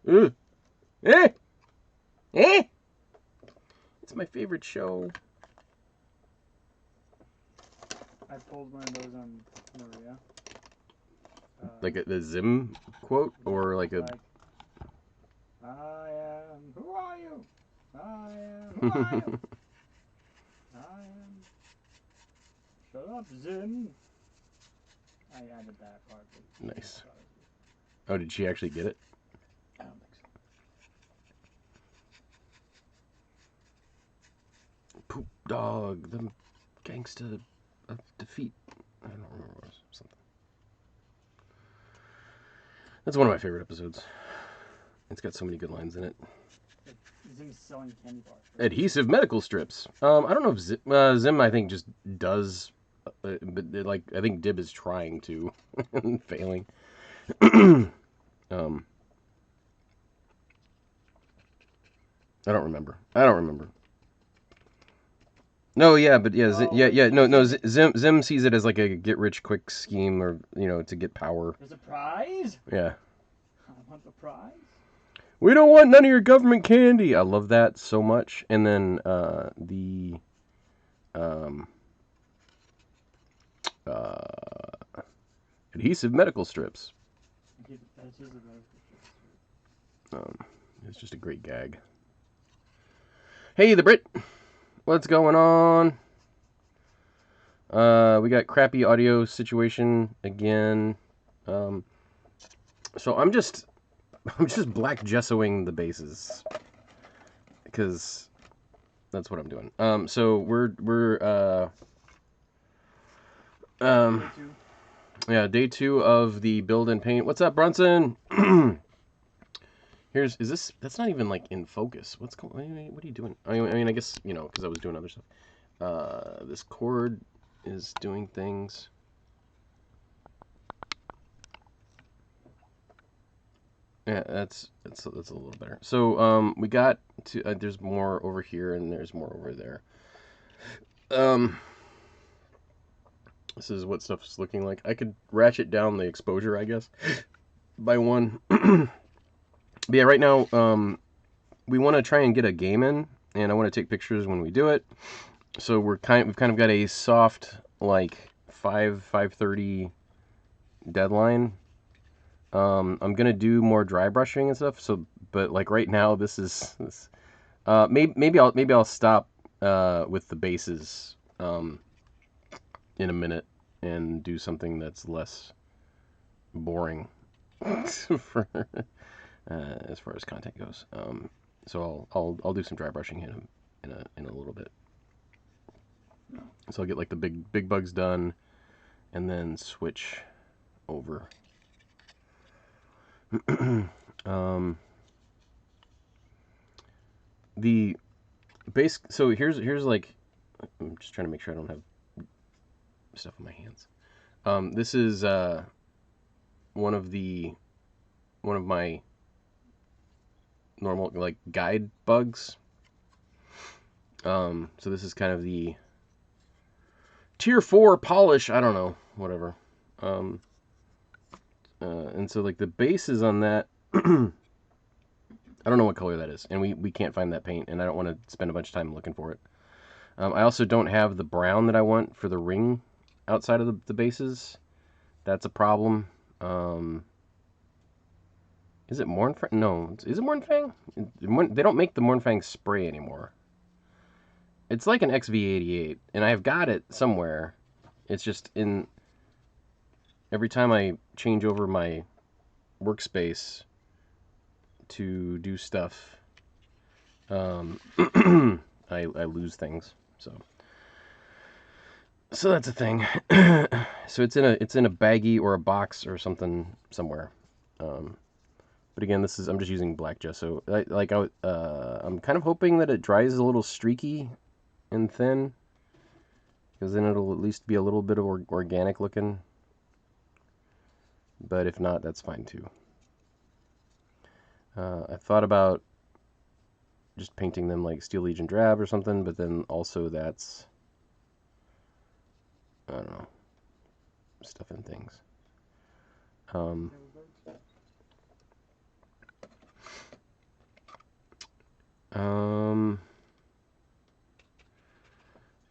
Eh! Eh! It's my favorite show. I pulled one of those on Maria. Like a Zim quote? Or like a... I am... Who are you? I am... Who are you? I am... Shut up, Zim. I added that part. Nice. Oh, did she actually get it? I don't think so. Poop dog, the gangsta of defeat. I don't remember what it was. Something. That's one of my favorite episodes. It's got so many good lines in it. Zim's selling candy bars. Adhesive medical strips. I don't know if Zim I think, just does... but like, I think Dib is trying to. And failing. I don't remember. No, yeah, but yeah, no. Zim sees it as like a get-rich-quick scheme, or to get power. There's a prize? Yeah. I want the prize. We don't want none of your government candy. I love that so much. And then the adhesive medical strips. It's just a great gag. Hey, the Brit. What's going on? We got crappy audio situation again. So I'm just black gessoing the bases, because that's what I'm doing. So we're day 2 of the build and paint. What's up, Brunson? That's not even like in focus. What are you doing? I mean, I guess, because I was doing other stuff. This cord is doing things. Yeah, that's a little better. So we got to there's more over here and there's more over there. This is what stuff's looking like. I could ratchet down the exposure, I guess, by 1. But yeah, right now we want to try and get a game in, and I want to take pictures when we do it. So we've kind of got a soft, like 5:30 deadline. I'm gonna do more dry brushing and stuff. So, but like right now, this. Maybe I'll stop with the bases in a minute and do something that's less boring for as far as content goes. So I'll do some dry brushing in a little bit. So I'll get like the big bugs done, and then switch over. The base. So here's like, I'm just trying to make sure I don't have stuff in my hands. This is one of my normal like guide bugs. So this is kind of the tier 4 polish. I don't know, whatever. And so like the bases on that, I don't know what color that is, and we can't find that paint, and I don't want to spend a bunch of time looking for it. I also don't have the brown that I want for the ring outside of the bases. That's a problem. Is it Mornfang? No. Is it Mornfang? They don't make the Mornfang spray anymore. It's like an XV88, and I've got it somewhere. It's just in... Every time I change over my workspace to do stuff, I lose things. So that's a thing. So it's in a baggie or a box or something somewhere. But again, I'm just using black gesso. I'm kind of hoping that it dries a little streaky and thin, because then it'll at least be a little bit of organic looking. But if not, that's fine too. I thought about just painting them like Steel Legion drab or something, but then also that's, I don't know, stuff and things.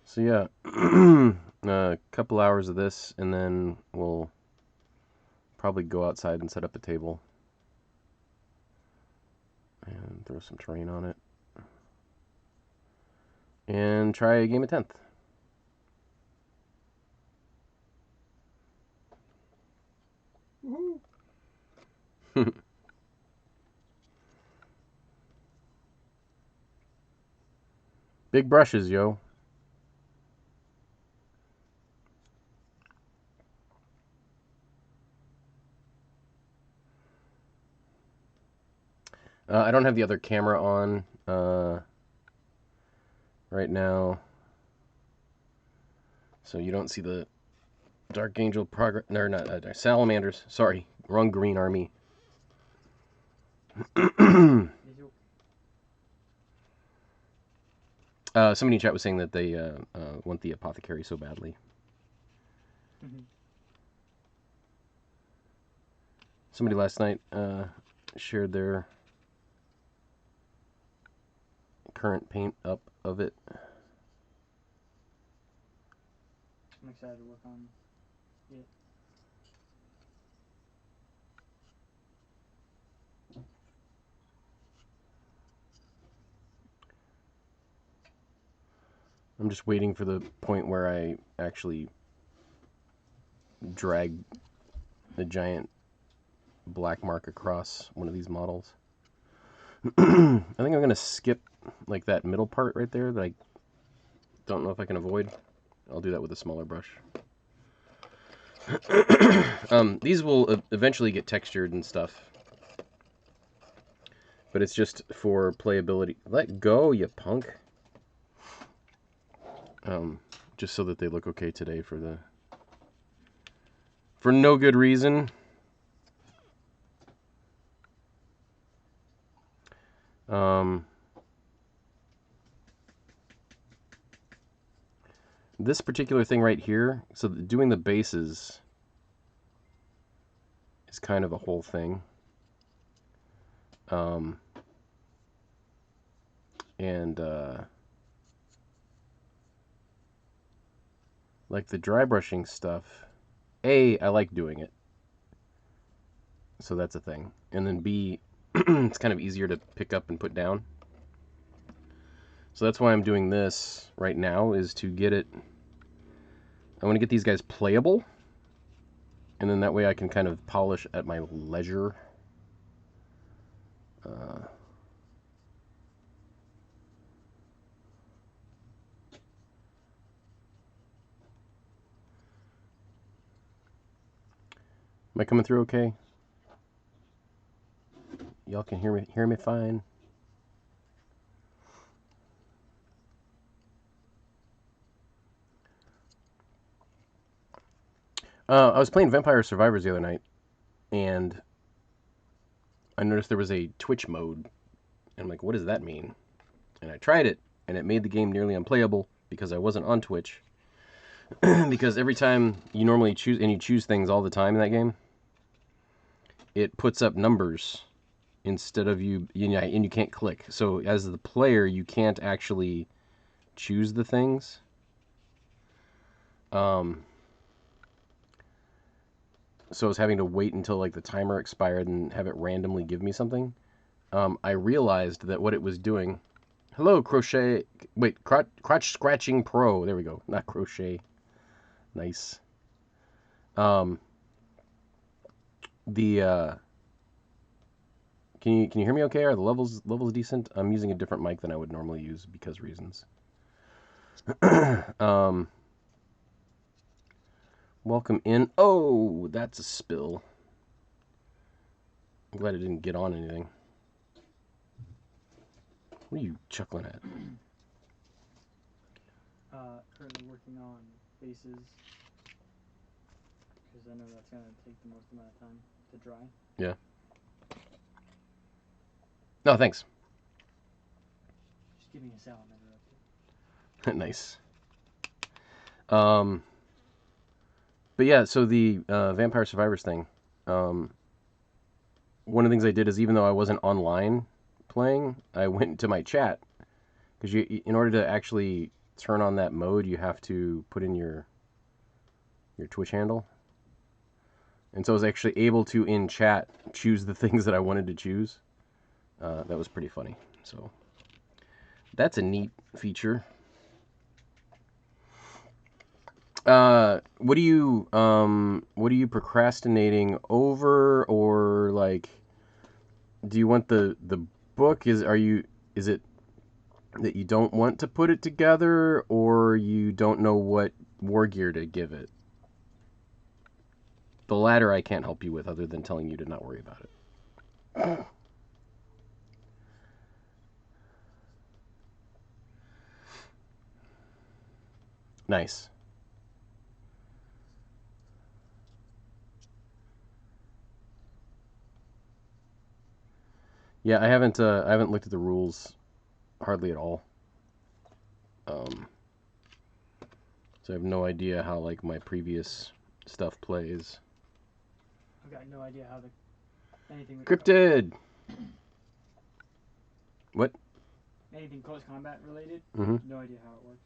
So yeah, a couple hours of this, and then we'll probably go outside and set up a table and throw some terrain on it, and try a game of 10th. Woohoo! Big brushes, yo. I don't have the other camera on right now, so you don't see the Dark Angel progress. No, not salamanders. Sorry, wrong green army. Somebody in chat was saying that they want the apothecary so badly. Somebody last night shared their current paint up of it. I'm excited to work on it. I'm just waiting for the point where I actually drag the giant black mark across one of these models. I think I'm gonna skip like that middle part right there that I don't know if I can avoid. I'll do that with a smaller brush. These will eventually get textured and stuff, but it's just for playability. Let go, you punk. Just so that they look okay today for no good reason. This particular thing right here, so doing the bases is kind of a whole thing. Like the dry brushing stuff, A, I like doing it. So that's a thing. And then B, it's kind of easier to pick up and put down. So that's why I'm doing this right now, is to get it... I want to get these guys playable. And then that way I can kind of polish at my leisure. Am I coming through okay? Y'all can hear me fine. I was playing Vampire Survivors the other night, and I noticed there was a Twitch mode. And I'm like, what does that mean? And I tried it, and it made the game nearly unplayable because I wasn't on Twitch. Because every time you normally choose, and you choose things all the time in that game, it puts up numbers instead of and you can't click. So as the player, you can't actually choose the things. So I was having to wait until like the timer expired and have it randomly give me something. I realized that what it was doing. Hello, crochet. Wait, crotch scratching pro. There we go. Not crochet. Nice. Can you hear me okay? Are the levels decent? I'm using a different mic than I would normally use because reasons. Welcome in. Oh, that's a spill. I'm glad it didn't get on anything. What are you chuckling at? Currently working on faces because I know that's going to take the most amount of time to dry. Yeah. No, thanks. Just giving a salamander update. Nice. But yeah, so the Vampire Survivors thing. One of the things I did is, even though I wasn't online playing, I went to my chat because in order to actually turn on that mode, you have to put in your Twitch handle. And so I was actually able to, in chat, choose the things that I wanted to choose. That was pretty funny. So that's a neat feature. What are you procrastinating over, or like, do you want the book? Is it that you don't want to put it together, or you don't know what war gear to give it? The latter I can't help you with, other than telling you to not worry about it. Nice. Yeah, I haven't looked at the rules hardly at all. So I have no idea how like my previous stuff plays. I've got no idea how anything with Cryptid. What? Anything close combat related. Mm-hmm. No idea how it works.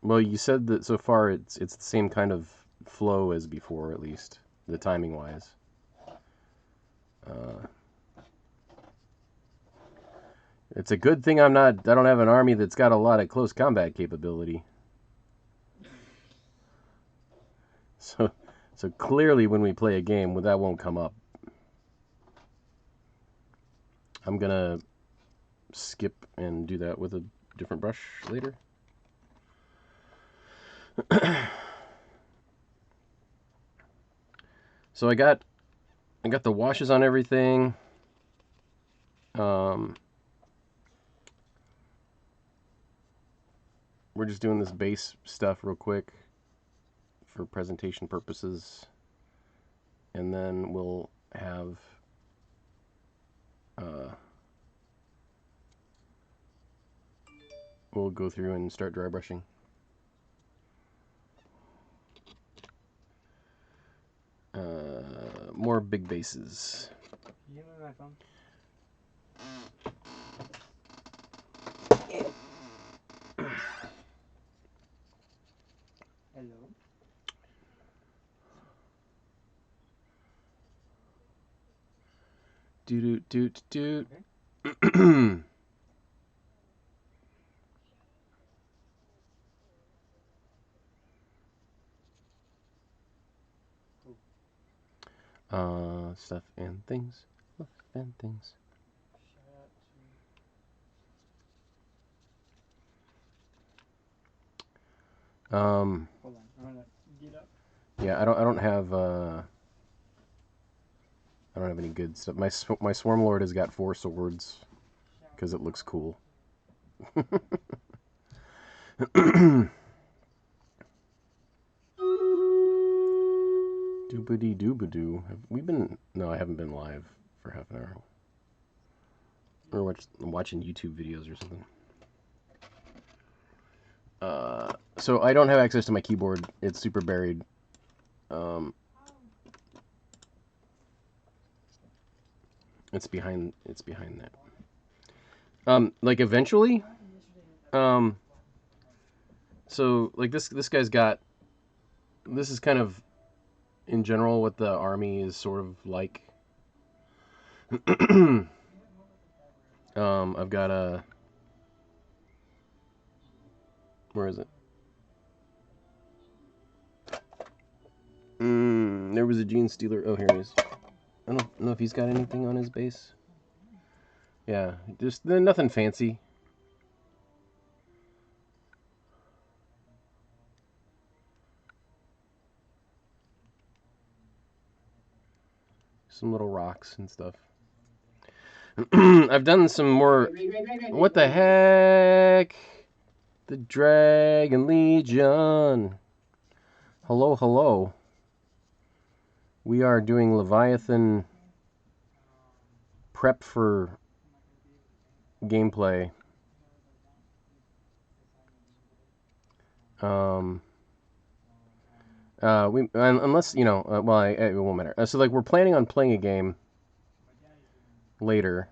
Well, you said that so far it's the same kind of flow as before, at least the timing wise. It's a good thing I don't have an army that's got a lot of close combat capability. So clearly when we play a game, well, that won't come up. I'm gonna skip and do that with a different brush later. So I got the washes on everything. We're just doing this base stuff real quick for presentation purposes, and then we'll have we'll go through and start dry brushing. More big bases. You give me my phone. Hello. Doot doot doot. Okay. Stuff and things. Stuff and things. Hold on, I'm gonna get up. Yeah, I don't have any good stuff. My Swarm Lord has got 4 swords because it looks cool. Doobity doobadoo. Have we been? No, I haven't been live for half an hour. Or watching YouTube videos or something. So I don't have access to my keyboard. It's super buried. It's behind that. Like eventually. So like this guy's got. This is kind of, in general, what the army is sort of like. I've got a. Where is it? There was a Gene Stealer. Oh, here he is. I don't know if he's got anything on his base. Yeah, just nothing fancy. Some little rocks and stuff. I've done some more. What the heck? The Dragon Legion. Hello, hello. We are doing Leviathan prep for gameplay. Unless, well, it won't matter. So, like, we're planning on playing a game later.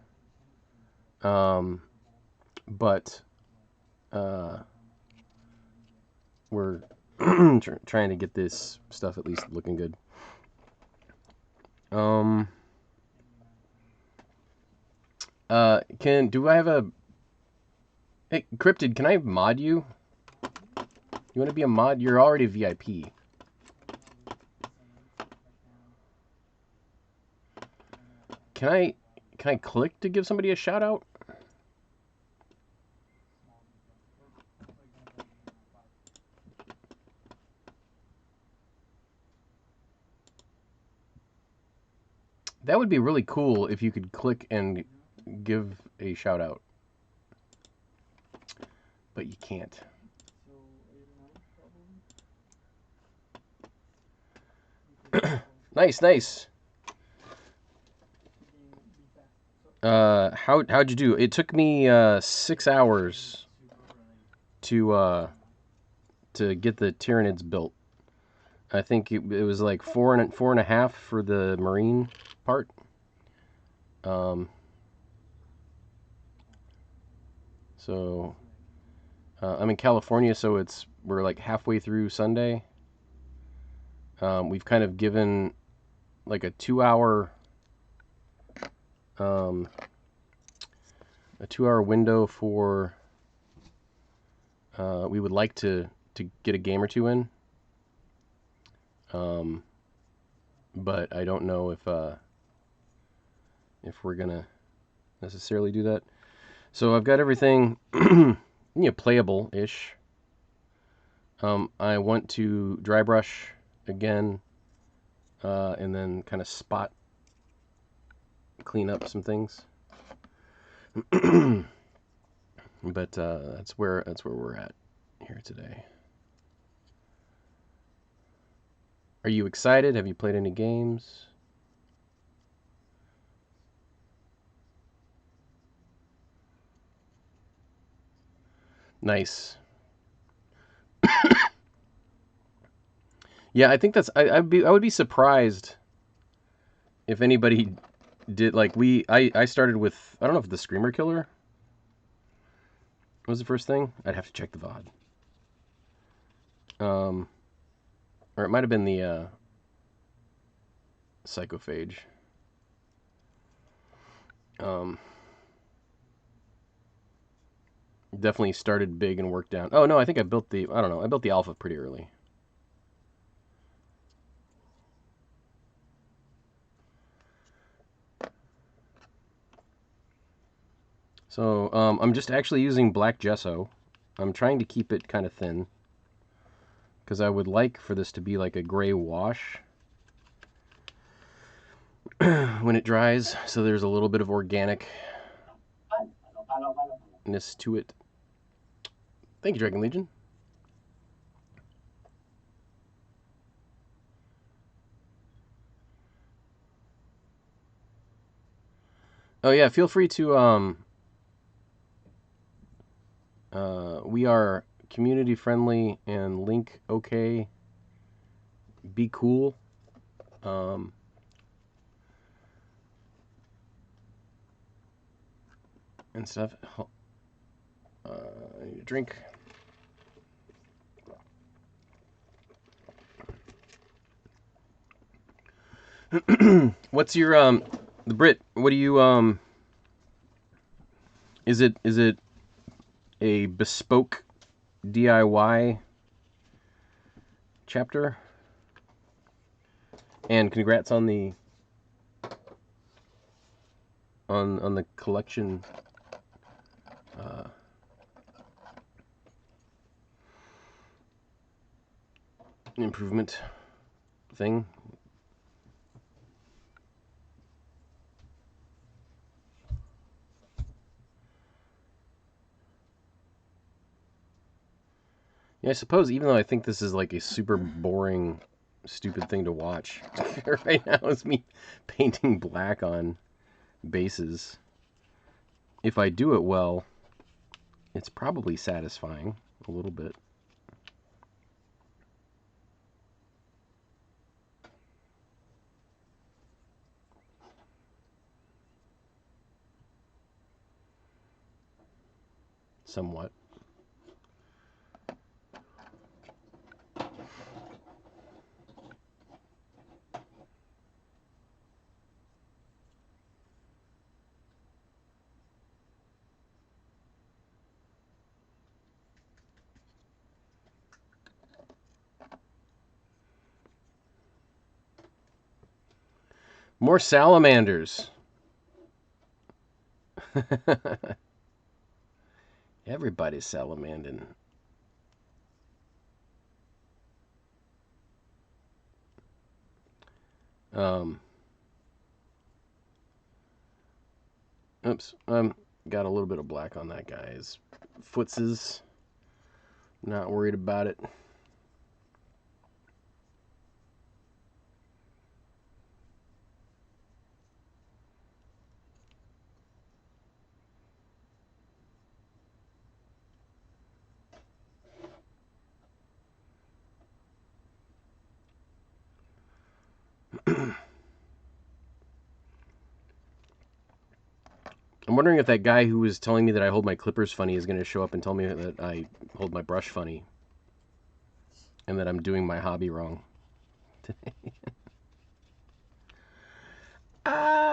But we're trying to get this stuff at least looking good. Do I have a... Hey, Cryptid, can I mod you? You want to be a mod? You're already a VIP. Can I click to give somebody a shout out? That would be really cool if you could click and give a shout out. But you can't. Nice, nice. How'd you do? It took me 6 hours to get the Tyranids built. I think it was like four and a half for the marine part. So I'm in California, so we're like halfway through Sunday. We've kind of given like a 2 hour window for we would like to get a game or two in. But I don't know if we're gonna necessarily do that. So I've got everything playable-ish. I want to dry brush again, and then kind of spot clean up some things. But that's where we're at here today. Are you excited? Have you played any games? Nice. Yeah, I think that's. I would be surprised if anybody did like I started with, I don't know if the Screamer Killer was the first thing. I'd have to check the VOD. Or it might have been the Psychophage. Definitely started big and worked down. Oh no, I think I built the alpha pretty early. So I'm just actually using black gesso. I'm trying to keep it kind of thin because I would like for this to be like a gray wash when it dries, so there's a little bit of organicness to it. Thank you, Dragon Legion. Oh yeah, feel free to we are community friendly and link okay. Be cool. And stuff. I need a drink. What's your the Brit? What do you Is it a bespoke DIY chapter? And congrats on the on the collection improvement thing. Yeah, I suppose even though I think this is like a super boring, stupid thing to watch right now is me painting black on bases. If I do it well, it's probably satisfying a little bit. somewhat. More salamanders. Everybody's salamandering. Oops. Got a little bit of black on that guy's footses. Not worried about it. I'm wondering if that guy who was telling me that I hold my clippers funny is going to show up and tell me that I hold my brush funny and that I'm doing my hobby wrong.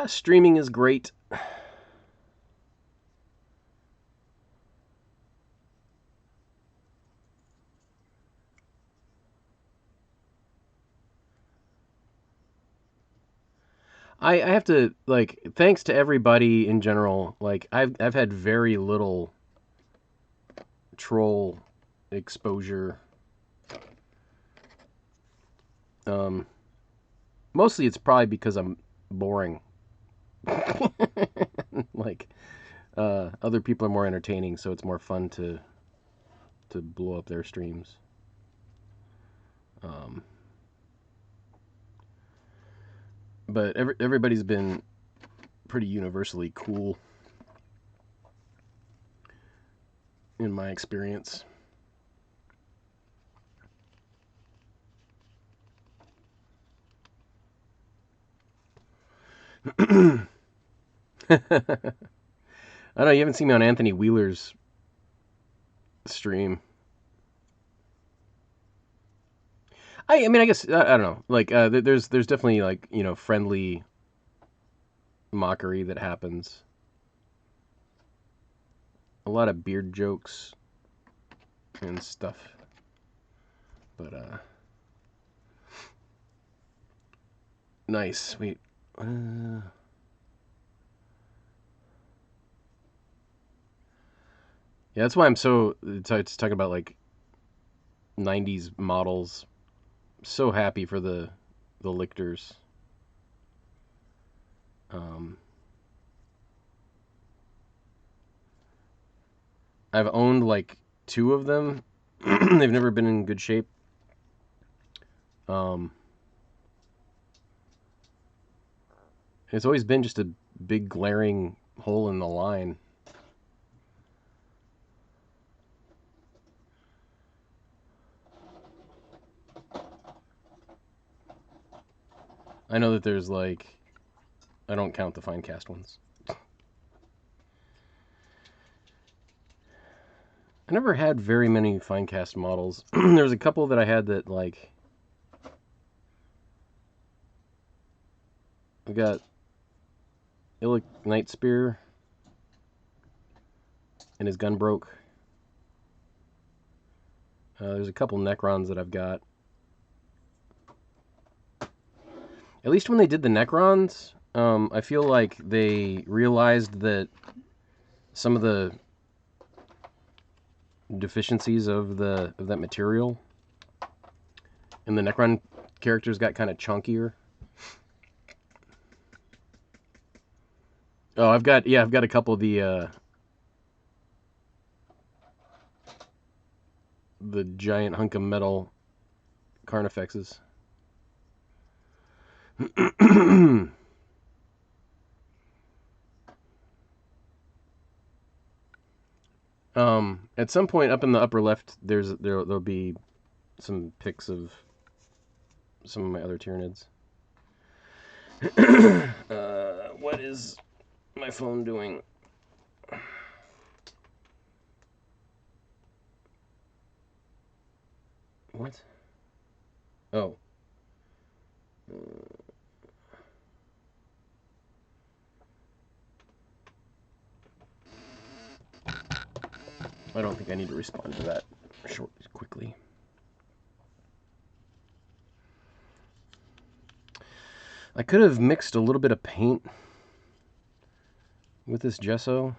Streaming is great. I have to, like, thanks to everybody in general. Like, I've had very little troll exposure. Mostly it's probably because I'm boring. Like, other people are more entertaining, so it's more fun to blow up their streams. But everybody's been pretty universally cool in my experience. I don't know, you haven't seen me on Anthony Wheeler's stream. I mean, I guess I don't know. Like, there's definitely, like, you know, friendly mockery that happens. A lot of beard jokes and stuff. But nice. Wait. Yeah, that's why I'm so it's talking about, like, 90s models. So happy for the lictors. I've owned like 2 of them. They've never been in good shape. It's always been just a big glaring hole in the line. I know that there's, like, I don't count the fine cast ones. I never had very many fine cast models. There was a couple that I had that, like, I got Illic Night Spear and his gun broke. There's a couple Necrons that I've got. At least when they did the Necrons, I feel like they realized that some of the deficiencies of that material, and the Necron characters got kind of chunkier. Oh, I've got a couple of the giant hunk of metal Carnifexes. At some point up in the upper left, there'll be some pics of some of my other Tyranids. What is my phone doing? What? Oh. I don't think I need to respond to that quickly. I could have mixed a little bit of paint with this gesso.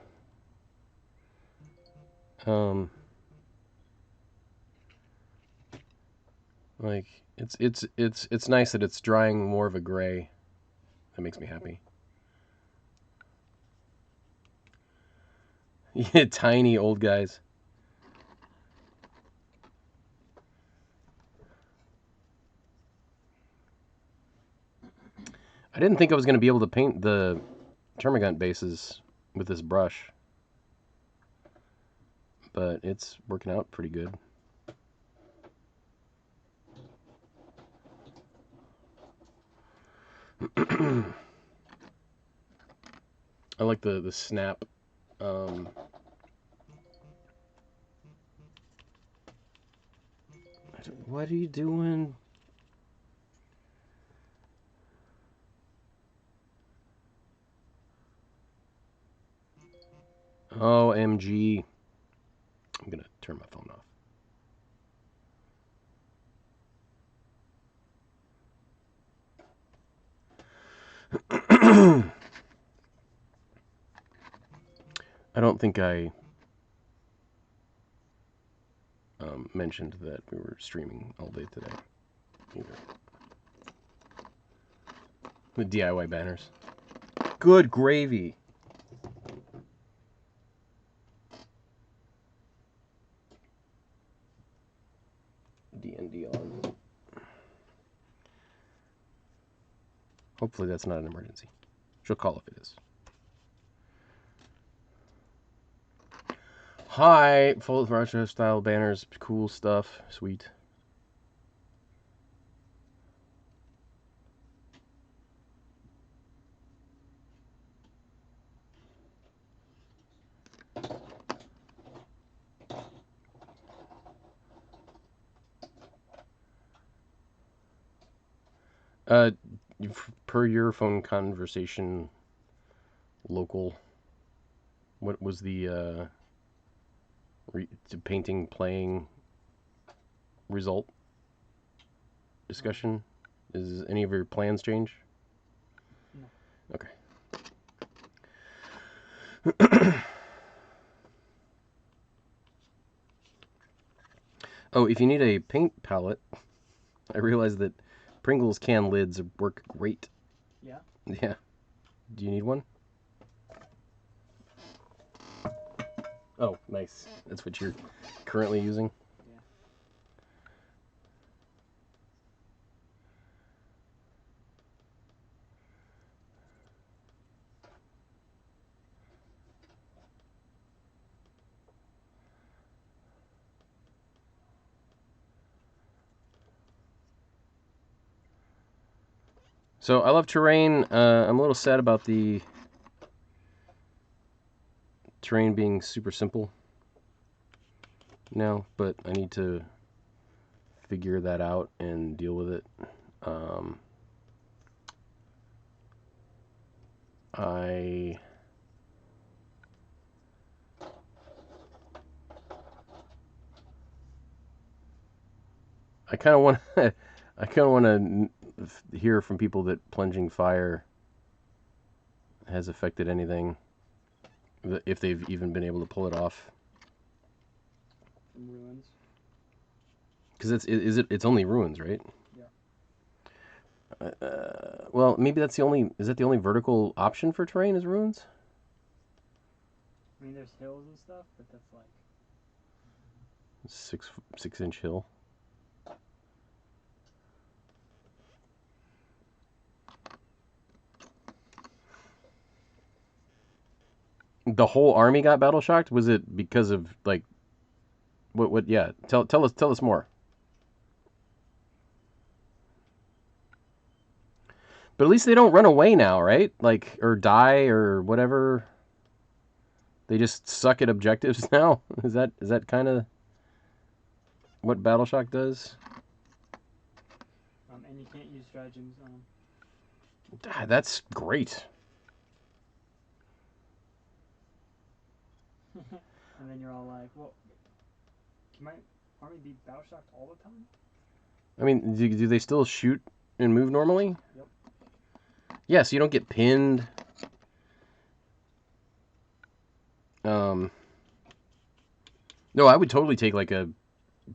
Like it's nice that it's drying more of a gray. That makes me happy. Yeah, tiny old guys. I didn't think I was going to be able to paint the termagant bases with this brush, but it's working out pretty good. I like the snap. What are you doing? OMG. I'm going to turn my phone off. I don't think I mentioned that we were streaming all day today either. With DIY banners. Good gravy. D&D on. Hopefully that's not an emergency. She'll call if it is. Hi, full of retro style banners, cool stuff, sweet. Per your phone conversation, local. What was the painting playing result discussion? Is any of your plans change? No. Okay. Oh, if you need a paint palette, I realized that Pringles can lids work great. Yeah? Yeah. Do you need one? Oh, nice. That's what you're currently using? Yeah. So I love terrain. I'm a little sad about the terrain being super simple now, but I need to figure that out and deal with it. I kind of want I kind of want to hear from people that plunging fire has affected anything, if they've even been able to pull it off. From ruins. Because it's only ruins, right? Yeah. Well, maybe that's the only. Is that the only vertical option for terrain is ruins? I mean, there's hills and stuff, but that's like 6-inch hill. The whole army got battle shocked. Was it because of like what? Yeah, tell us more. But at least they don't run away now, right? Like, or die or whatever. They just suck at objectives now. Is that kind of? what Battle Shock does? And you can't use stratagems. That's great. And then you're all like, well, can my army be battle shocked all the time? I mean, do they still shoot and move normally? Yep. Yeah, so you don't get pinned. No, I would totally take like a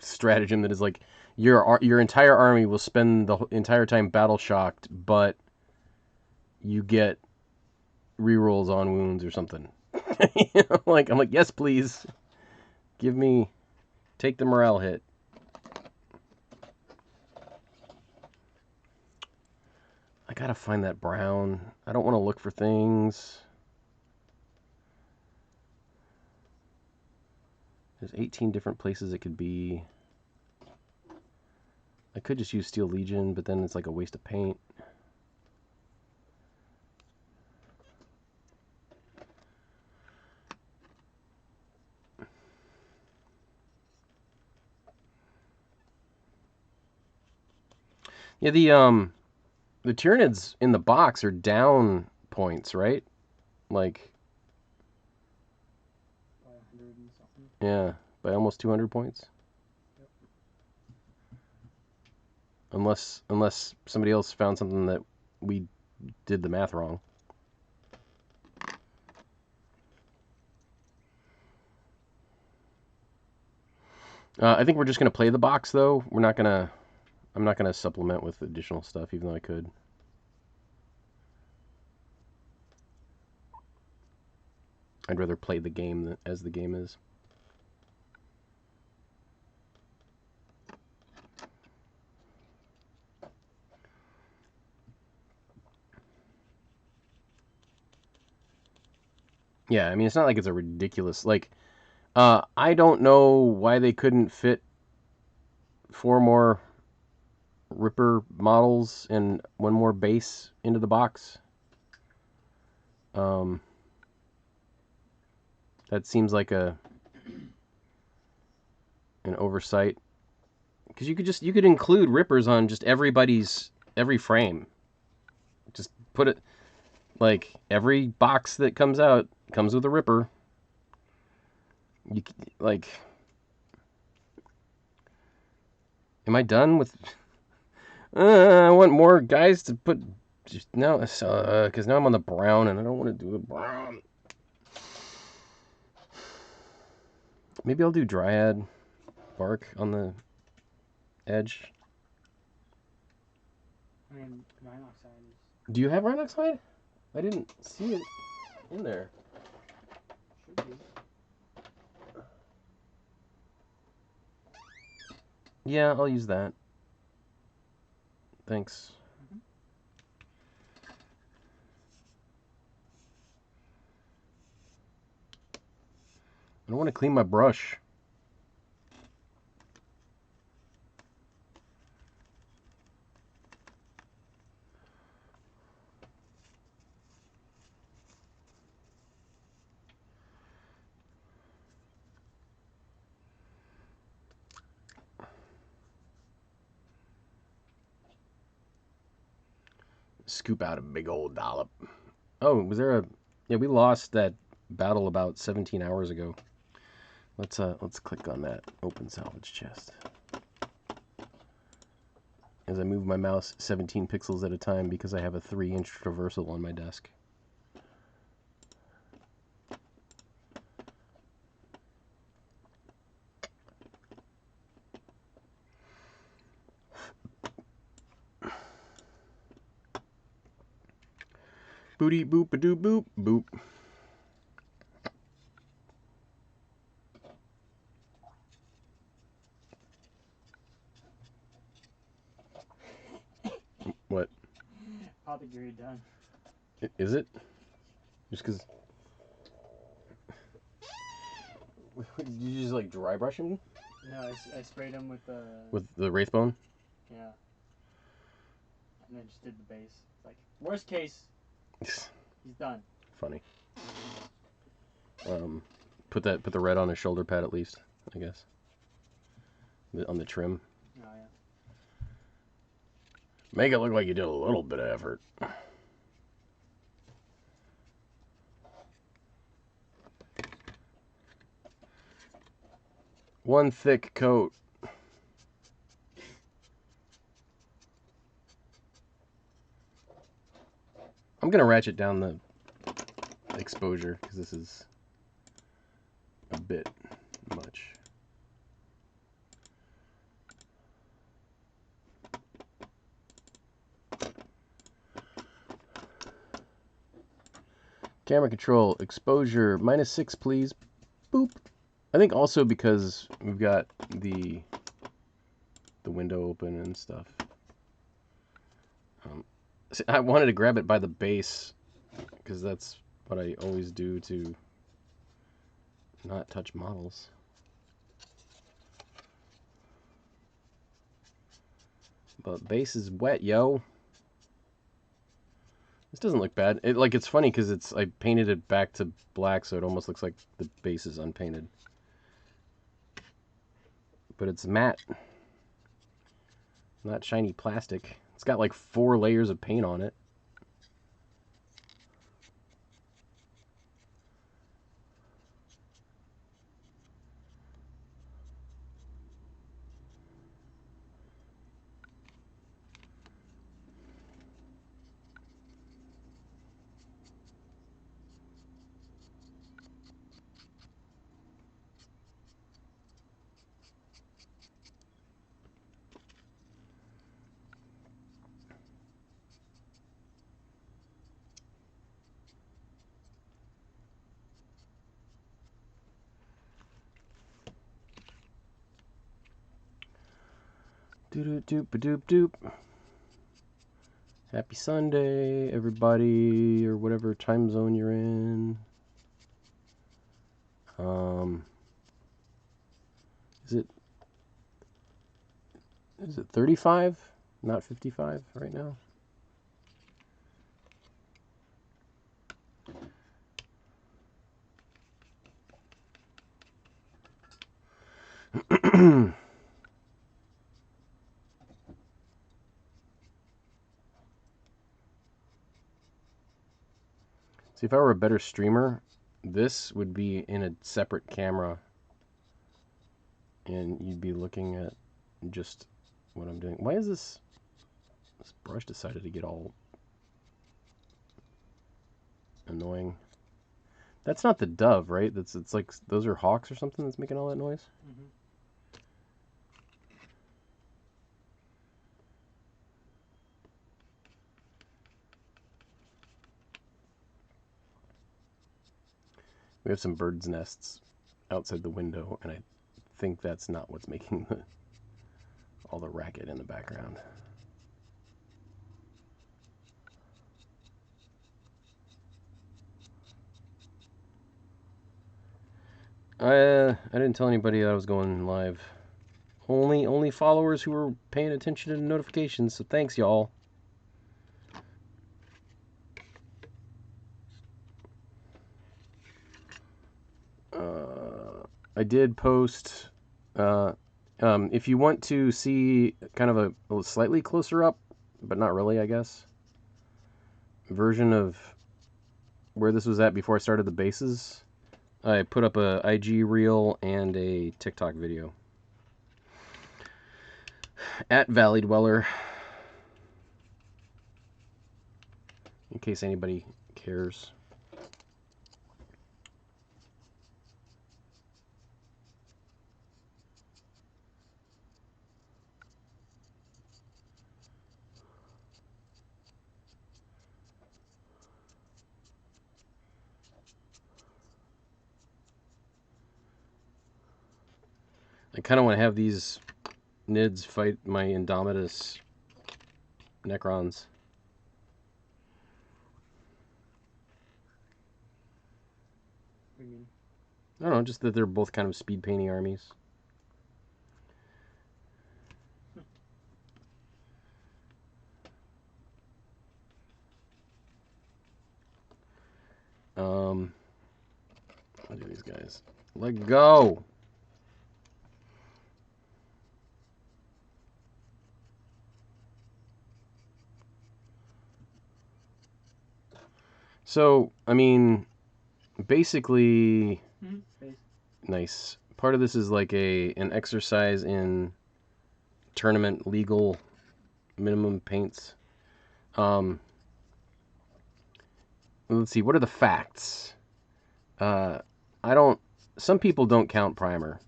stratagem that is like your entire army will spend the entire time battle shocked, but you get rerolls on wounds or something. I'm like, yes, please, take the morale hit. I gotta find that brown. I don't want to look for things. There's 18 different places it could be. I could just use Steel Legion, but then it's like a waste of paint. Yeah, the Tyranids in the box are down points, right? Like, By 100 and something. yeah, by almost 200 points. Yep. Unless somebody else found something that we did the math wrong. I think we're just gonna play the box though. I'm not gonna supplement with additional stuff, even though I could. I'd rather play the game as the game is. Yeah, I mean, it's not like it's a ridiculous like. I don't know why they couldn't fit 4 more Ripper models and 1 more base into the box. That seems like an oversight. Because you could include Rippers on just every frame. Just put it like every box that comes out comes with a Ripper. You like. Am I done with? I want more guys to put. Just now, because now I'm on the brown and I don't want to do the brown. Maybe I'll do Dryad bark on the edge. I mean, Rhinoxide is. Do you have Rhinoxide? I didn't see it in there. Should be. Yeah, I'll use that. Thanks. Mm-hmm. I don't want to clean my brush. Scoop out a big old dollop. Oh, was there a... Yeah, we lost that battle about 17 hours ago. Let's click on that open salvage chest. As I move my mouse 17 pixels at a time because I have a 3-inch traversal on my desk. Booty boop a doo boop boop. What? I think you're done. Is it? Just because... Did you just like dry brush him? No, I sprayed him with the... With the Wraithbone? Yeah. And then just did the base. It's like, worst case, he's done. Funny. Put the red on his shoulder pad at least, I guess. on the trim. Oh, yeah. Make it look like you did a little bit of effort. One thick coat. I'm gonna ratchet down the exposure because this is a bit much. Camera control, exposure, -6 please. Boop. I think also because we've got the window open and stuff. See, I wanted to grab it by the base because that's what I always do to not touch models. But base is wet, yo. This doesn't look bad. It's funny because I painted it back to black, so it almost looks like the base is unpainted. But it's matte, not shiny plastic. It's got like 4 layers of paint on it. Doop doop doop doop. Happy Sunday, everybody, or whatever time zone you're in. Is it 35? Not 55 right now? See, if I were a better streamer, this would be in a separate camera, and you'd be looking at just what I'm doing. Why is this brush decided to get all annoying? That's not the dove, right? It's like those are hawks or something that's making all that noise. Mm-hmm. We have some birds' nests outside the window, and I think that's not what's making all the racket in the background. I didn't tell anybody that I was going live. Only followers who were paying attention to the notifications, so thanks, y'all. I did post, if you want to see kind of a slightly closer up, but not really, I guess, version of where this was at before I started the bases, I put up a IG reel and a TikTok video. At Valley Dweller, in case anybody cares. I kind of want to have these Nids fight my Indomitus Necrons. What do you mean? I don't know, just that they're both kind of speed painting armies. Look at these guys. Let go! So, I mean, basically, Space. nice. Part of this is like an exercise in tournament legal minimum paints. Um, let's see. What are the facts? Uh, I don't. Some people don't count primer,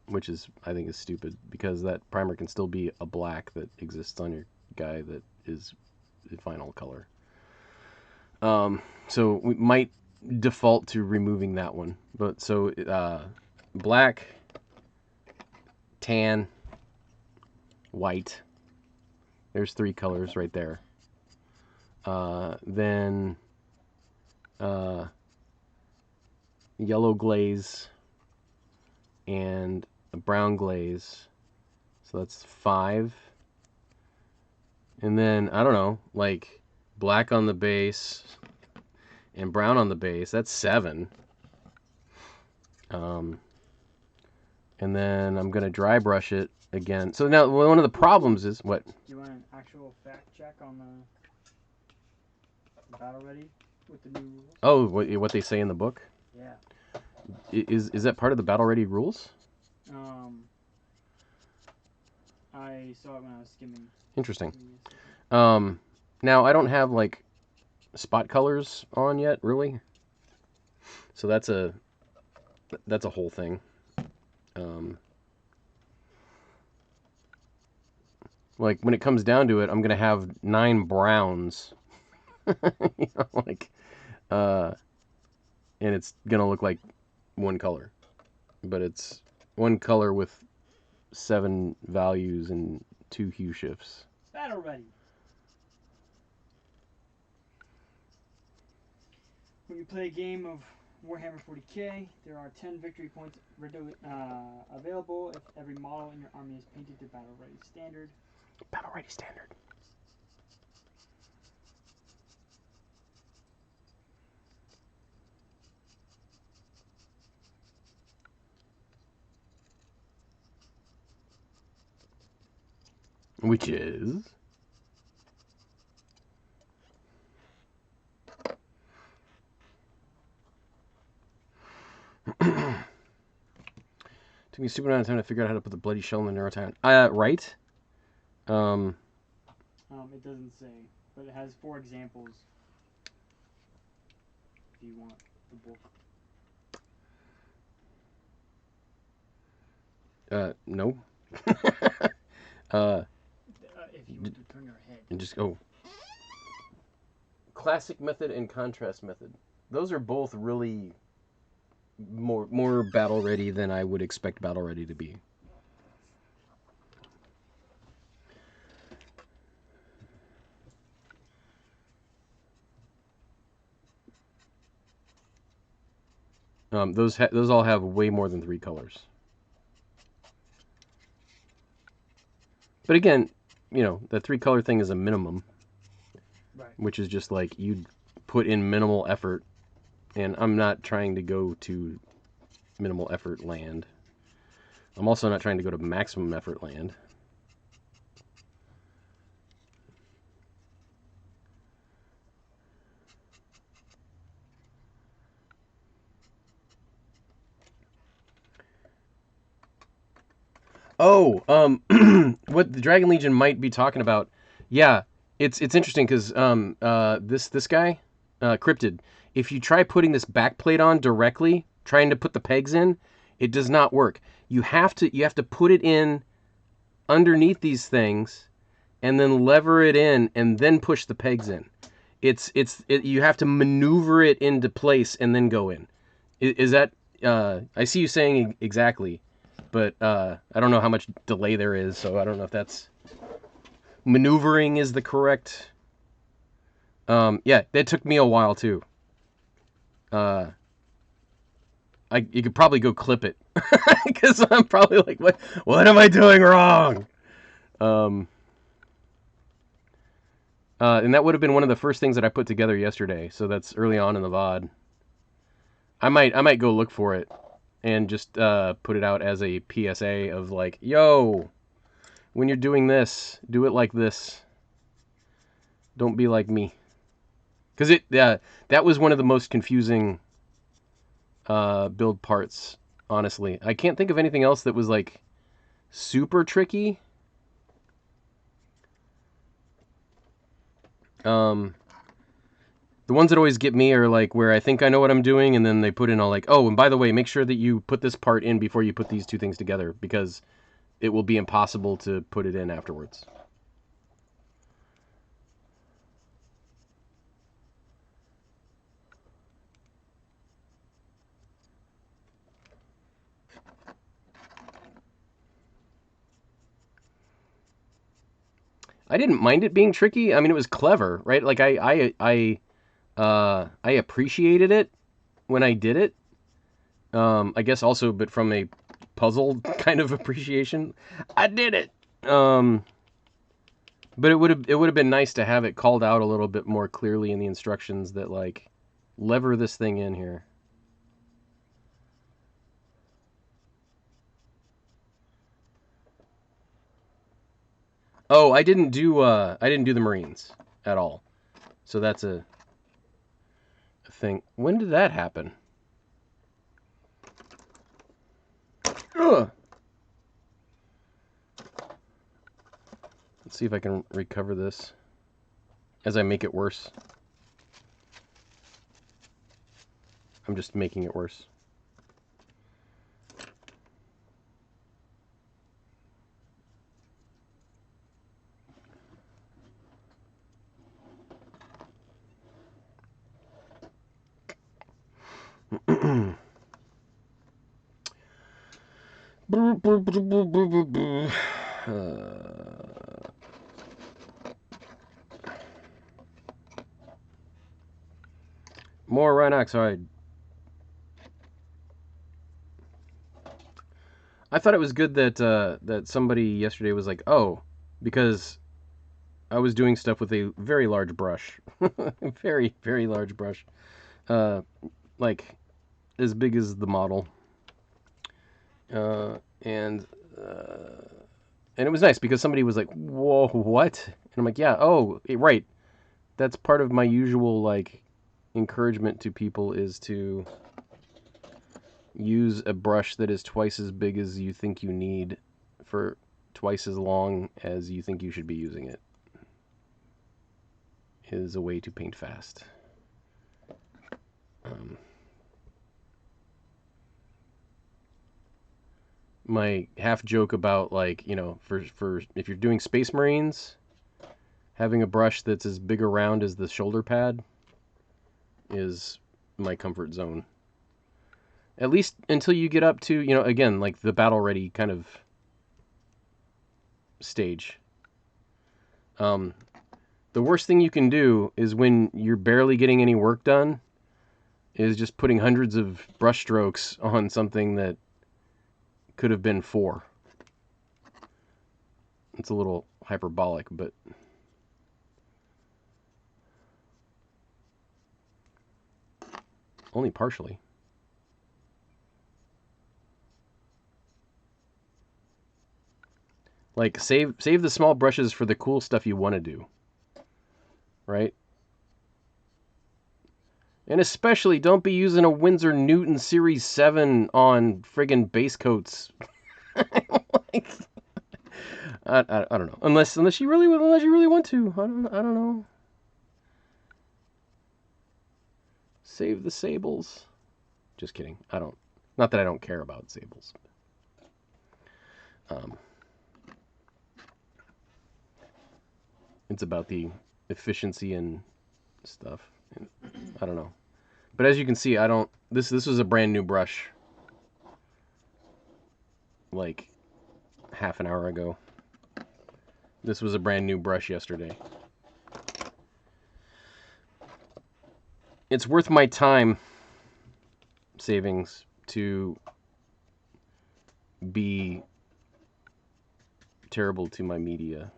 which is I think is stupid because that primer can still be a black that exists on your guy that is the final color. So we might default to removing that one. But so black, tan, white. There's 3 colors right there. Then yellow glaze and a brown glaze. So that's 5. And then I don't know, like black on the base and brown on the base. That's 7. And then I'm gonna dry brush it again. So now one of the problems is what? Do you want an actual fact check on the battle ready with the new rules? Oh, what they say in the book? Yeah. Is that part of the battle ready rules? I saw it when I was skimming. Interesting. Now I don't have like spot colors on yet, really. So that's a whole thing. Like when it comes down to it, I'm gonna have 9 browns. You know, like, and it's gonna look like one color, but it's one color with 7 values and 2 hue shifts. Battle ready. When you play a game of Warhammer 40k, there are 10 victory points available if every model in your army is painted to battle ready standard. Battle ready standard. Which is took me a super amount of time to figure out how to put the bloody shell in the neurotown. Right. It doesn't say, but it has 4 examples. If you want the book. No. If you want to turn your head. And just go. Classic method and contrast method. Those are both really more battle ready than I would expect battle ready to be. Those all have way more than 3 colors. But again, you know, the 3 color thing is a minimum. Right. Which is just like you'd put in minimal effort, and I'm not trying to go to minimal effort land. I'm also not trying to go to maximum effort land. Oh, what the Dragon Legion might be talking about? Yeah, it's interesting because this guy, Cryptid, if you try putting this backplate on directly, trying to put the pegs in, it does not work. You have to put it in underneath these things, and then lever it in, and then push the pegs in. You have to maneuver it into place and then go in. Is that? I see you saying exactly. But I don't know how much delay there is, so I don't know if that's maneuvering is the correct. Yeah, that took me a while too. You could probably go clip it because I'm probably like, what am I doing wrong? And that would have been one of the first things that I put together yesterday. So that's early on in the VOD. I might go look for it and just put it out as a PSA of like, yo, when you're doing this, do it like this. Don't be like me. Because that was one of the most confusing build parts, honestly. I can't think of anything else that was like super tricky. The ones that always get me are like where I think I know what I'm doing, and then they put in all like, oh, and by the way, make sure that you put this part in before you put these two things together, because it will be impossible to put it in afterwards. I didn't mind it being tricky. I mean, it was clever, right? Like I appreciated it when I did it. I guess also, but from a puzzle kind of appreciation, I did it. But it would have been nice to have it called out a little bit more clearly in the instructions that like lever this thing in here. Oh, I didn't do the Marines at all. So that's a thing. When did that happen? Ugh. Let's see if I can recover this as I make it worse. I'm just making it worse. More Rhinoxide. I thought it was good that that somebody yesterday was like, oh, because I was doing stuff with a very large brush, very very large brush, uh, like as big as the model, uh, and uh, and it was nice because somebody was like, whoa, what? And I'm like, yeah, oh, right. That's part of my usual like encouragement to people is to use a brush that is twice as big as you think you need for twice as long as you think you should be using it. Is a way to paint fast. My half joke about like, for if you're doing Space Marines, having a brush that's as big around as the shoulder pad is my comfort zone. At least until you get up to, again, like the battle ready kind of stage. Um, the worst thing you can do is when you're barely getting any work done is just putting hundreds of brush strokes on something that could have been 4. It's a little hyperbolic, but only partially. Like save the small brushes for the cool stuff you want to do, right? And especially don't be using a Winsor Newton Series 7 on friggin' base coats. Like, I don't know. Unless you really want to. I don't know. Save the sables. Just kidding. I don't. Not that I don't care about sables. It's about the efficiency and stuff. I don't know. But as you can see, I don't. This was a brand new brush. Like half an hour ago. This was a brand new brush yesterday. It's worth my time savings to be terrible to my media.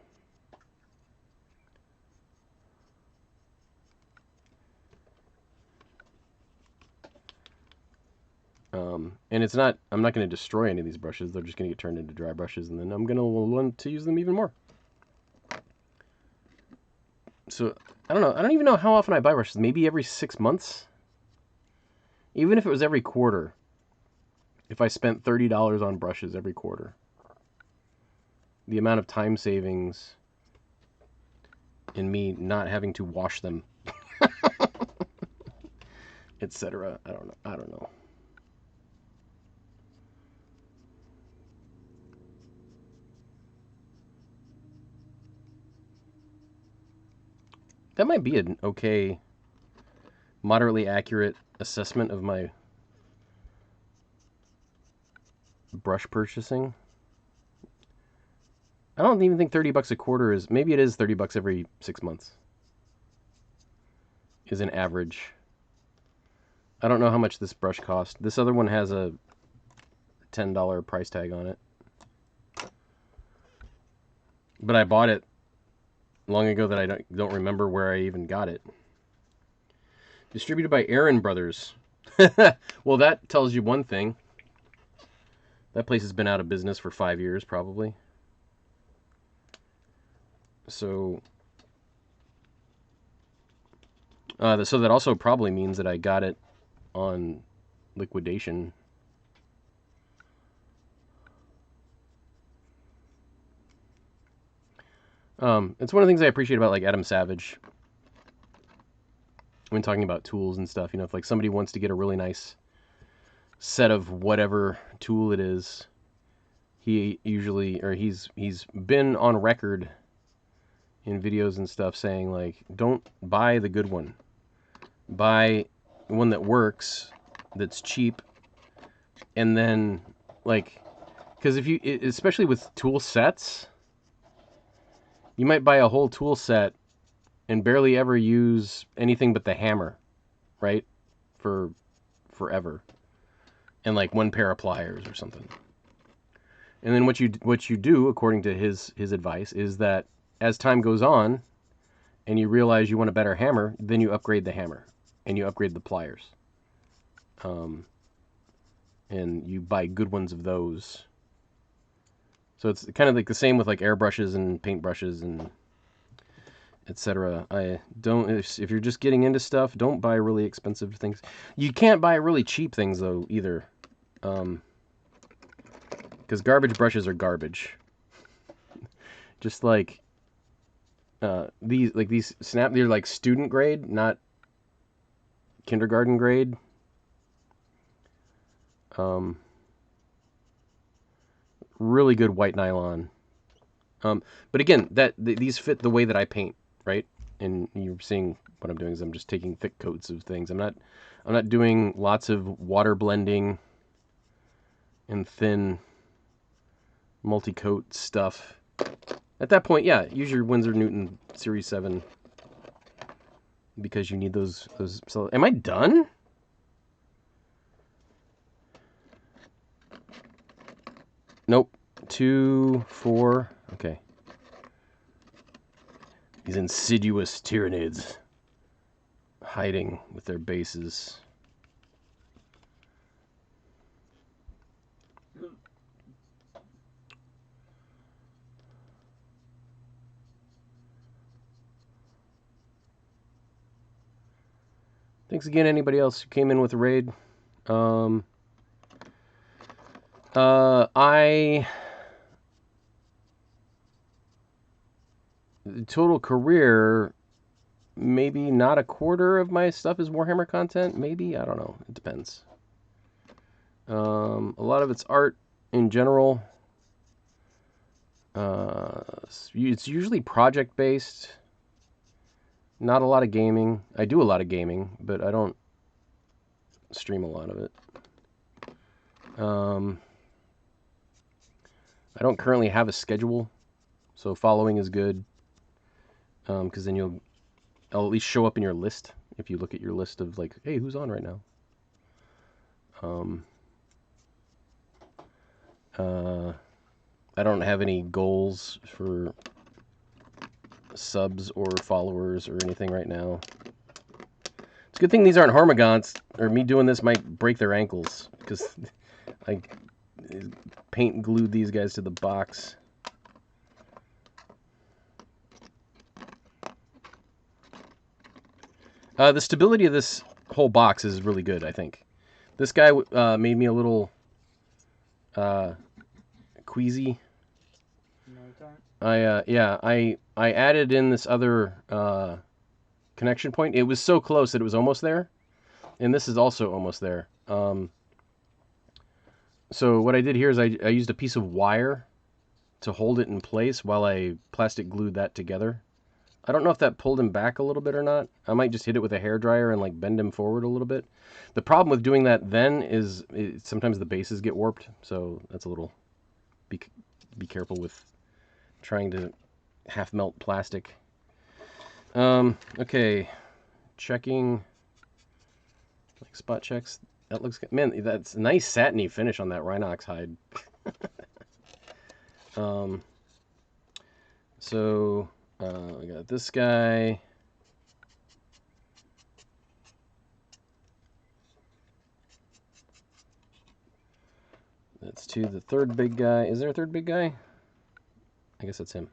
And it's not, I'm not going to destroy any of these brushes. They're just going to get turned into dry brushes, and then I'm going to want to use them even more. So I don't know. I don't even know how often I buy brushes. Maybe every 6 months. Even if it was every quarter. If I spent $30 on brushes every quarter, the amount of time savings in me not having to wash them, etc. I don't know. I don't know. That might be an okay, moderately accurate assessment of my brush purchasing. I don't even think $30 a quarter is. Maybe it is $30 every 6 months. Is an average. I don't know how much this brush cost. This other one has a $10 price tag on it. But I bought it long ago that I don't remember where I even got it. Distributed by Aaron Brothers. Well, that tells you one thing. That place has been out of business for 5 years, probably. So that also probably means that I got it on liquidation. It's one of the things I appreciate about like Adam Savage when talking about tools and stuff. You know, if like somebody wants to get a really nice set of whatever tool it is, he usually, or he's been on record in videos and stuff saying like, don't buy the good one. Buy one that works, that's cheap, and then like, because if you, especially with tool sets, you might buy a whole tool set and barely ever use anything but the hammer, right? For forever. And like one pair of pliers or something. And then what you do, according to his advice, is that as time goes on and you realize you want a better hammer, then you upgrade the hammer and you upgrade the pliers. And you buy good ones of those. So it's kind of like the same with like airbrushes and paintbrushes and etc. I don't. If you're just getting into stuff, don't buy really expensive things. You can't buy really cheap things though either, because garbage brushes are garbage. Just like these snap, they're like student grade, not kindergarten grade. Really good white nylon. But again, these fit the way that I paint, right? And you're seeing what I'm doing is I'm just taking thick coats of things. I'm not doing lots of water blending and thin multi-coat stuff. At that point, yeah, use your Winsor Newton Series 7 because you need those. So, am I done? Nope. 2, 4. Okay. These insidious Tyranids hiding with their bases. Thanks again, anybody else who came in with a raid. Total career, maybe not a quarter of my stuff is Warhammer content. Maybe, I don't know. It depends. A lot of it's art in general. It's usually project based. Not a lot of gaming. I do a lot of gaming, but I don't stream a lot of it. I don't currently have a schedule, so following is good, because then I'll at least show up in your list if you look at your list of like, hey, who's on right now? I don't have any goals for subs or followers or anything right now. It's a good thing these aren't Harmagons, or me doing this might break their ankles, because I paint glued these guys to the box. The stability of this whole box is really good, I think. This guy made me a little queasy. No time. I added in this other connection point. It was so close that it was almost there, and this is also almost there. So what I did here is I used a piece of wire to hold it in place while I plastic glued that together. I don't know if that pulled him back a little bit or not. I might just hit it with a hairdryer and like bend him forward a little bit. The problem with doing that then is sometimes the bases get warped, so that's a little be careful with trying to half melt plastic. Okay, checking like spot checks. That looks good. Man, that's a nice satiny finish on that Rhinox hide. So we got this guy. That's to the third big guy. Is there a third big guy? I guess that's him.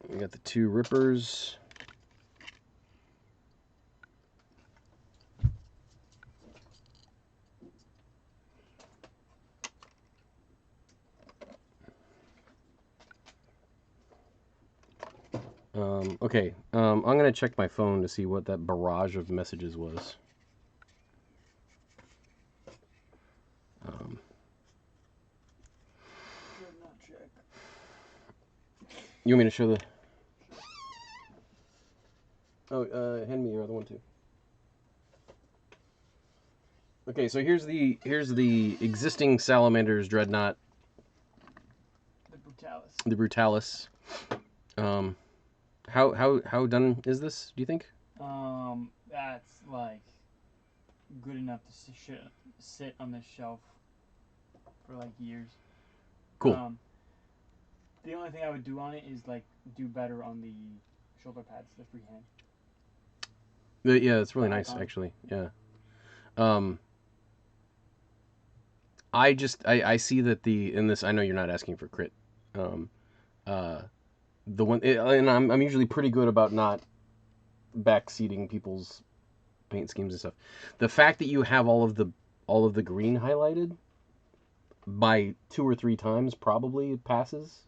We got the two rippers. Okay, I'm going to check my phone to see what that barrage of messages was. Should not check. You want me to show the... Oh, hand me your other one too. Okay, so here's the existing Salamander's Dreadnought. The Brutalis. The Brutalis. How done is this, do you think? That's like good enough to sit on this shelf for like years. Cool. The only thing I would do on it is like do better on the shoulder pads, the freehand. Yeah, it's really nice actually. Yeah. I see that in this, I know you're not asking for crit. The one, and I'm usually pretty good about not backseating people's paint schemes and stuff. The fact that you have all of the green highlighted by 2 or 3 times probably passes.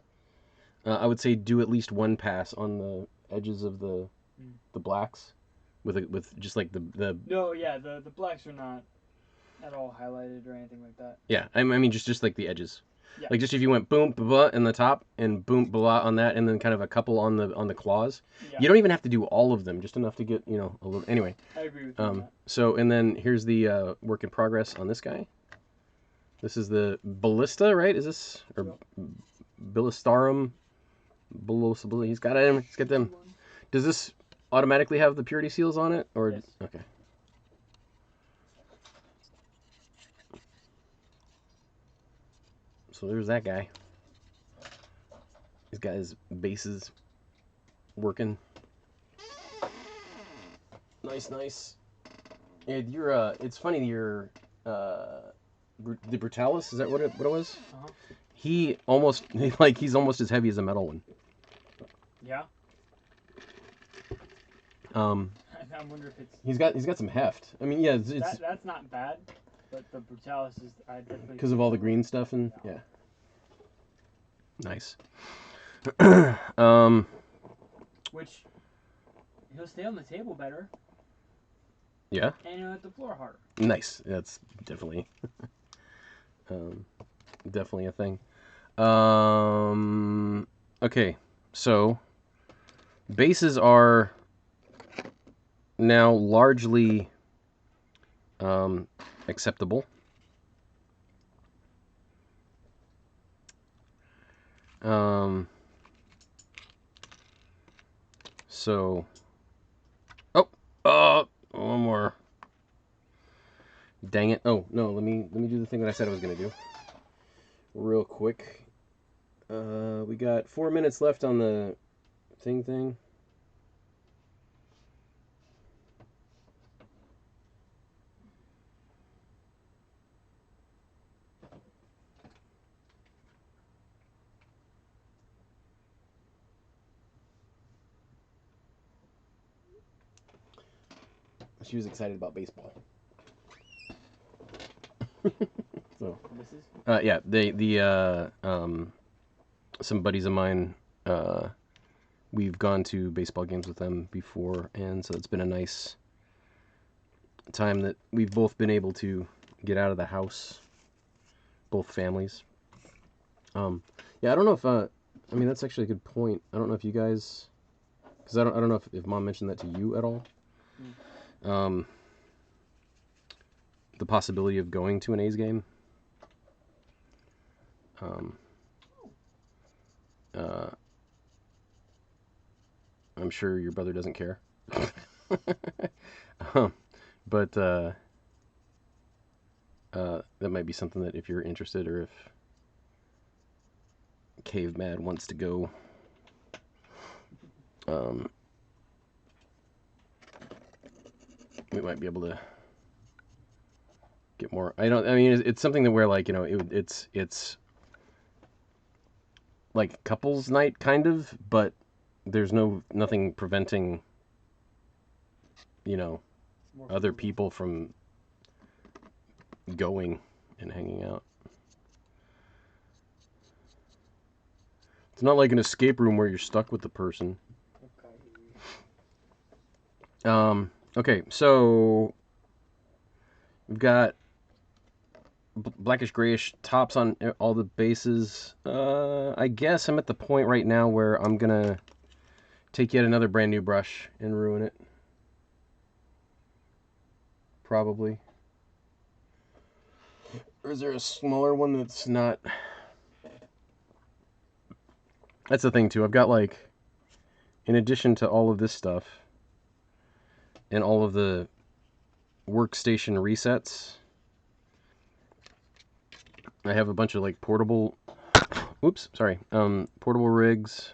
I would say do at least one pass on the edges of the blacks with just like the No, yeah, the blacks are not at all highlighted or anything like that. Yeah, I mean just like the edges. Yeah. Like just if you went boom blah in the top and boom blah on that, and then kind of a couple on the claws. Yeah. You don't even have to do all of them, just enough to get a little. Anyway. I agree with you on that. So and then here's the work in progress on this guy. This is the Ballista, right? Is this or Ballistarum? He's got it. He's got them. Does this automatically have the purity seals on it, or yes. Okay? So there's that guy. He's got his bases working. Nice. And it's funny, the Brutalis, is that what it was? Uh-huh. He's almost as heavy as a metal one. Yeah. I wonder if it's... He's got some heft. I mean, yeah, it's that's not bad, but the Brutalis is... because of all the green stuff and yeah. Nice. Which he'll stay on the table better. Yeah. And he'll hit the floor harder. Nice. That's definitely definitely a thing. Okay, so bases are now largely acceptable. So, one more. Dang it! Oh no, let me do the thing that I said I was gonna do. Real quick. We got 4 minutes left on the thing. she was excited about baseball. So, yeah, some buddies of mine, we've gone to baseball games with them before, and so it's been a nice time that we've both been able to get out of the house, both families. Yeah, I don't know if I mean, that's actually a good point. I don't know if you guys, because I don't know if Mom mentioned that to you at all. The possibility of going to an A's game. I'm sure your brother doesn't care. But that might be something that if you're interested, or if Cave Mad wants to go, we might be able to get more. I mean, it's something that where, like, you know, it's like couples night kind of, but there's nothing preventing, you know, other people from going and hanging out. It's not like an escape room where you're stuck with the person. Okay, so we've got blackish grayish tops on all the bases. I guess I'm at the point right now where I'm gonna take yet another brand new brush and ruin it. Probably. Or is there a smaller one that's not? That's the thing too. I've got, like, in addition to all of this stuff and all of the workstation resets, I have a bunch of, like, portable portable rigs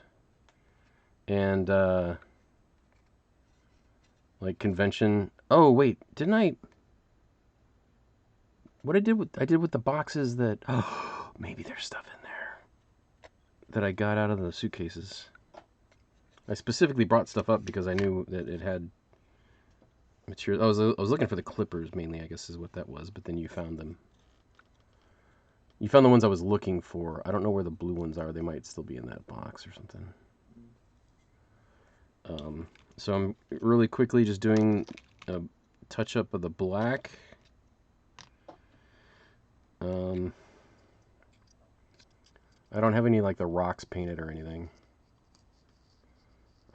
and like convention. Oh wait, didn't I? What I did with the boxes that, oh, maybe there's stuff in there that I got out of the suitcases. I specifically brought stuff up because I knew that it had material. I was looking for the clippers mainly, I guess is what that was, but then you found them. You found the ones I was looking for. I don't know where the blue ones are. They might still be in that box or something. So I'm really quickly just doing a touch up of the black. I don't have any, like, the rocks painted or anything.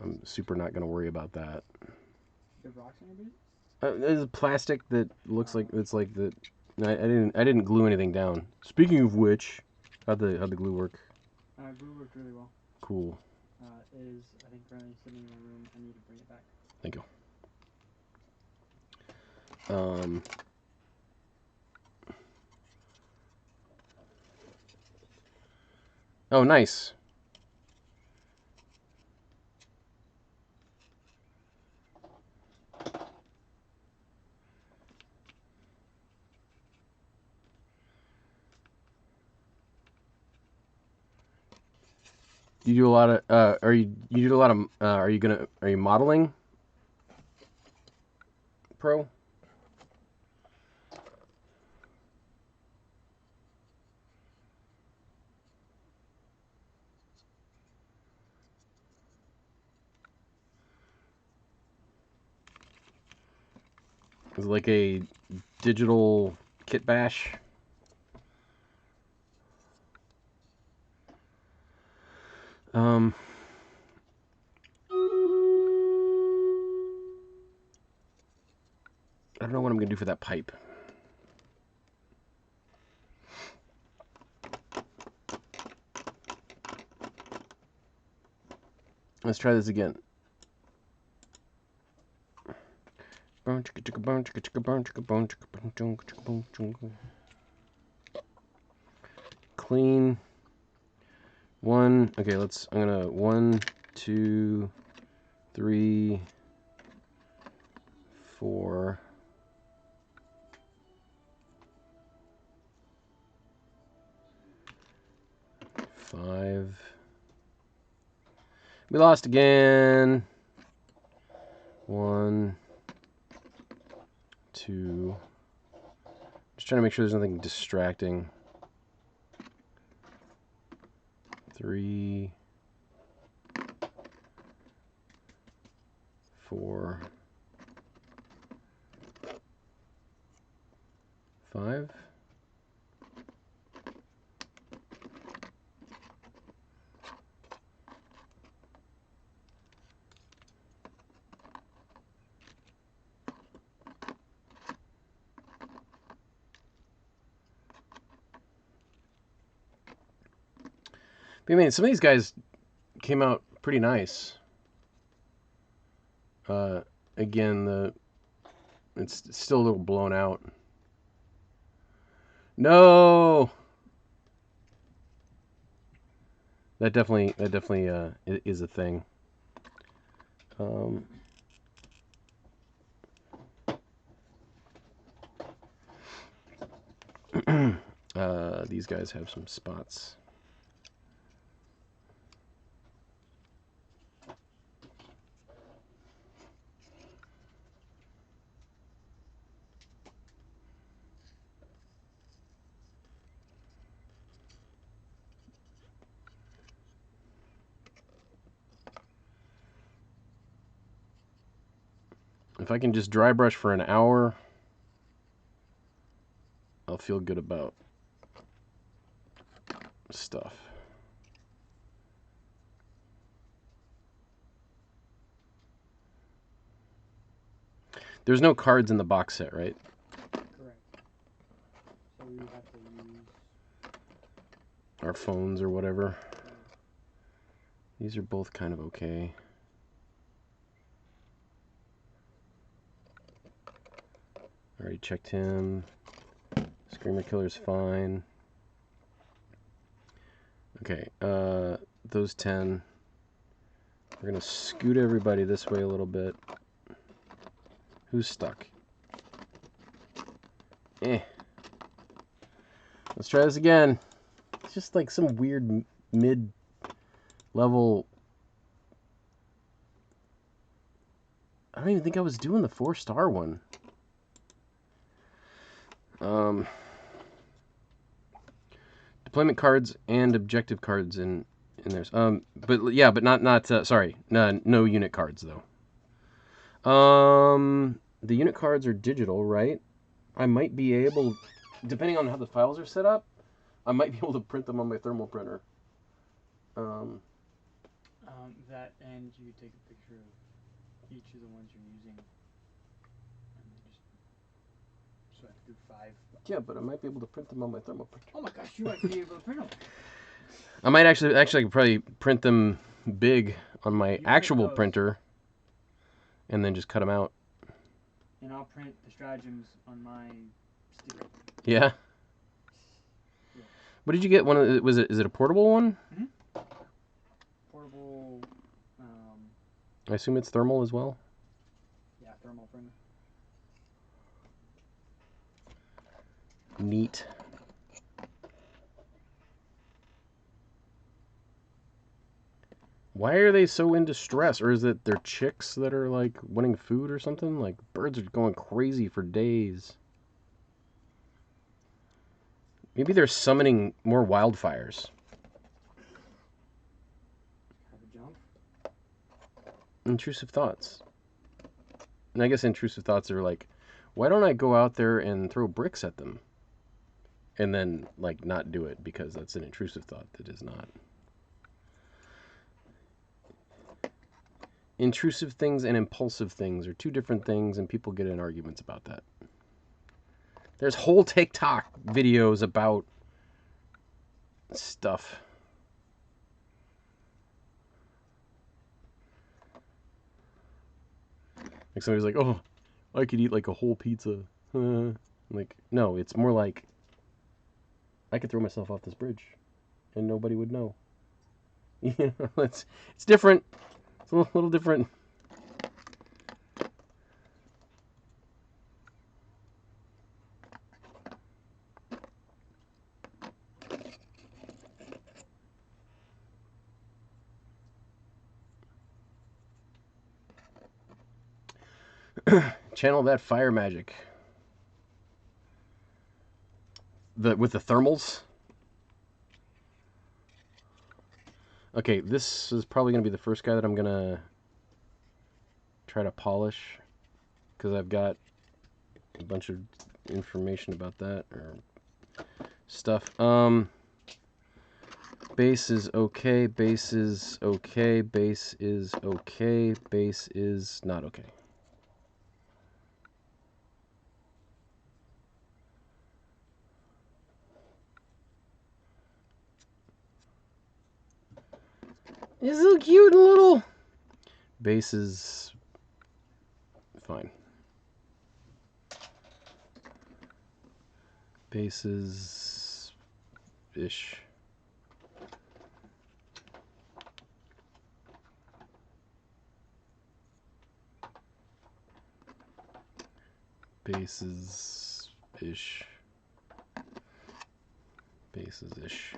I'm super not gonna worry about that. The rocks on your beat? There's plastic that looks like it's like the. I didn't glue anything down. Speaking of which, how'd the glue work? Glue worked really well. Cool. It is, I think, currently sitting in my room. I need to bring it back. Thank you. Oh, nice. You do a lot of. Are you do a lot of? Are you modeling? Pro. Is it like a digital kit bash? I don't know what I'm gonna do for that pipe. Let's try this again. Clean. One. Okay, I'm gonna 1, 2, 3, 4. 5. We lost again. 1, 2. Just trying to make sure there's nothing distracting. 3, 4, 5. But I mean, some of these guys came out pretty nice. Again, it's still a little blown out. No, that definitely is a thing. These guys have some spots. If I can just dry brush for an hour, I'll feel good about stuff. There's no cards in the box set, right? Correct. So we have to use Our phones or whatever. These are both kind of okay. Already checked him. Screamer Killer's fine. Okay, those 10. We're gonna scoot everybody this way a little bit. Who's stuck? Let's try this again. It's just like some weird mid-level. I don't even think I was doing the 4-star one. Deployment cards and objective cards in there. But yeah, but not sorry, no unit cards though. The unit cards are digital, right? I might be able, depending on how the files are set up, I might be able to print them on my thermal printer. that, and you take a picture of each of the ones you're using, and then just so I have to do 5. Yeah, but I might be able to print them on my thermal printer. Oh my gosh, you might be able to print them. I might actually I could probably print them big on my actual printer, and then just cut them out. And I'll print the stratagems on my sticker. Yeah. Yeah. What did you get? Is it a portable one? Mm-hmm. Portable. I assume it's thermal as well. Yeah, thermal printer. Neat. Why are they so in distress? Or is it their chicks that are like wanting food or something? Like birds are going crazy for days. Maybe they're summoning more wildfires. Have a jump. Intrusive thoughts. And I guess intrusive thoughts are like, why don't I go out there and throw bricks at them? And then like not do it because that's an intrusive thought that is not. Intrusive things and impulsive things are two different things, and people get in arguments about that. There's whole TikTok videos about stuff. Like somebody's like, oh, I could eat like a whole pizza. Like, no, it's more like I could throw myself off this bridge and nobody would know. You know, it's different. It's a little different. Channel that fire magic. with the thermals. Okay, this is probably going to be the first guy that I'm going to try to polish, because I've got a bunch of information about that, or stuff. Base is okay, base is okay, base is okay, base is not okay. It's so cute and little. Base is fine. Base is ish. Base is ish. Base is ish.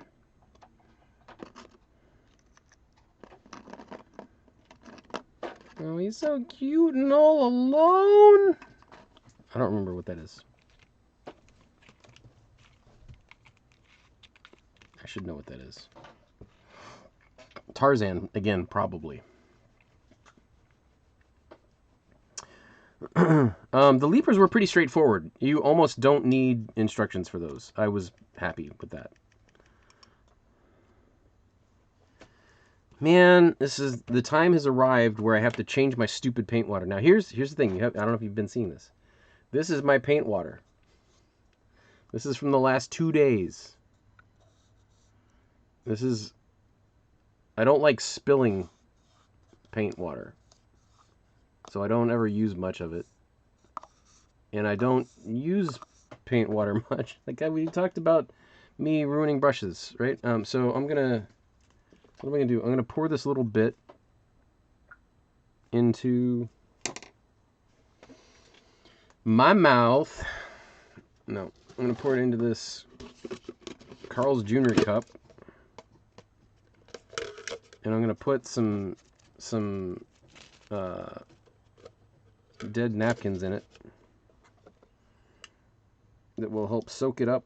Oh, he's so cute and all alone. I don't remember what that is. I should know what that is. Tarzan, again, probably. The leapers were pretty straightforward. You almost don't need instructions for those. I was happy with that. Man, the time has arrived where I have to change my stupid paint water. Now here's the thing. I don't know if you've been seeing this. This is my paint water. This is from the last 2 days. I don't like spilling paint water, so I don't ever use much of it. And I don't use paint water much. Like we talked about me ruining brushes, right? So what am I gonna do? I'm gonna pour this little bit into my mouth. No, I'm gonna pour it into this Carl's Jr. cup, and I'm gonna put some dead napkins in it that will help soak it up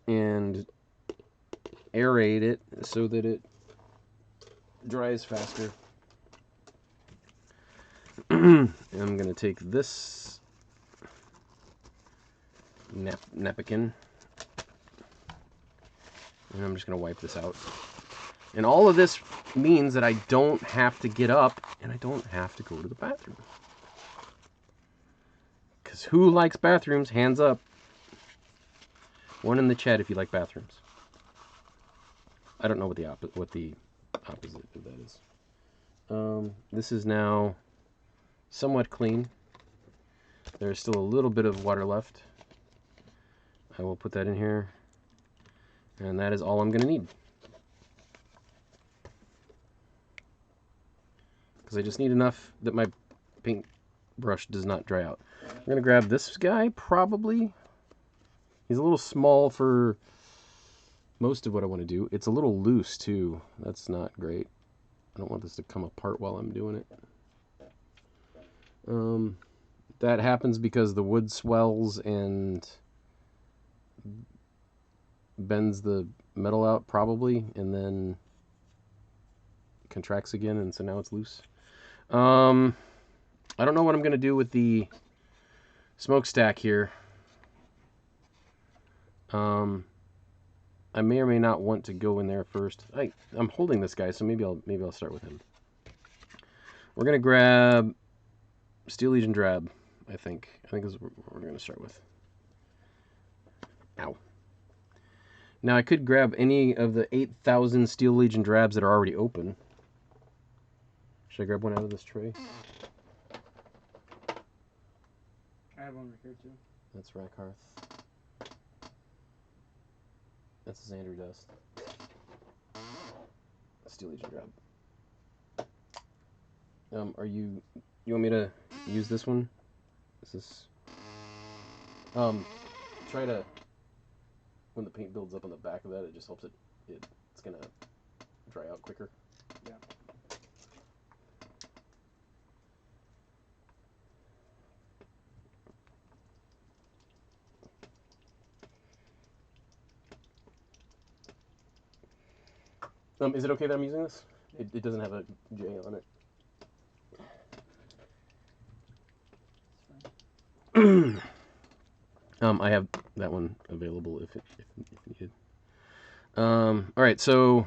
and aerate it so that it dries faster. And I'm gonna take this napkin, and I'm just gonna wipe this out. And all of this means that I don't have to get up and I don't have to go to the bathroom. Because who likes bathrooms? Hands up. One in the chat if you like bathrooms. I don't know what the opposite of that is. This is now somewhat clean. There's still a little bit of water left. I will put that in here. And that is all I'm going to need. Because I just need enough that my paint brush does not dry out. I'm going to grab this guy, probably. He's a little small for most of what I want to do. It's a little loose, too. That's not great. I don't want this to come apart while I'm doing it. That happens because the wood swells and bends the metal out, probably, and then contracts again, and so now it's loose. I don't know what I'm going to do with the smokestack here. I may or may not want to go in there first. I'm holding this guy, so maybe I'll start with him. We're gonna grab Steel Legion Drab. I think this is what we're gonna start with. Ow. Now I could grab any of the 8,000 Steel Legion Drabs that are already open. Should I grab one out of this tray? I have one right here too. That's Rackhearth. That's Xander Dust. Steel Legion Drab. You want me to use this one? Is this try to, when the paint builds up on the back of that, it just helps it's gonna dry out quicker. Yeah. Is it okay that I'm using this? It doesn't have a J on it. I have that one available if needed. All right, so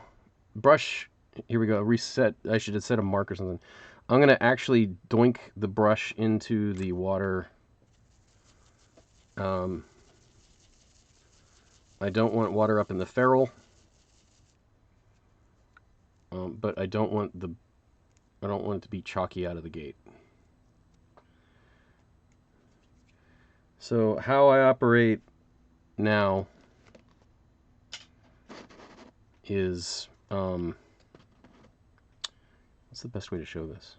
brush. Here we go. Reset. I should have set a mark or something. I'm gonna actually doink the brush into the water. I don't want water up in the ferrule, but I don't want it to be chalky out of the gate. So how I operate now is what's the best way to show this?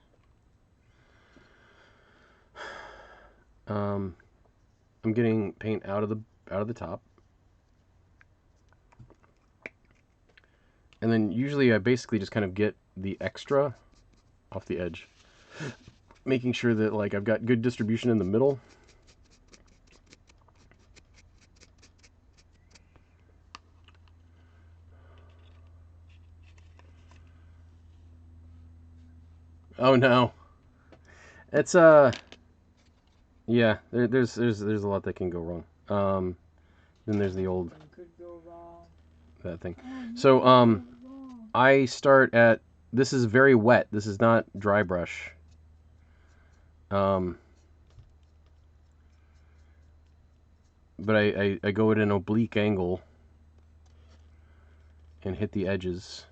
I'm getting paint out of the top, and then usually I basically just kind of get the extra off the edge, making sure that like I've got good distribution in the middle. Oh no, it's yeah. There's a lot that can go wrong. Then there's the old that thing. So I start at, this is very wet. This is not dry brush. But I go at an oblique angle and hit the edges.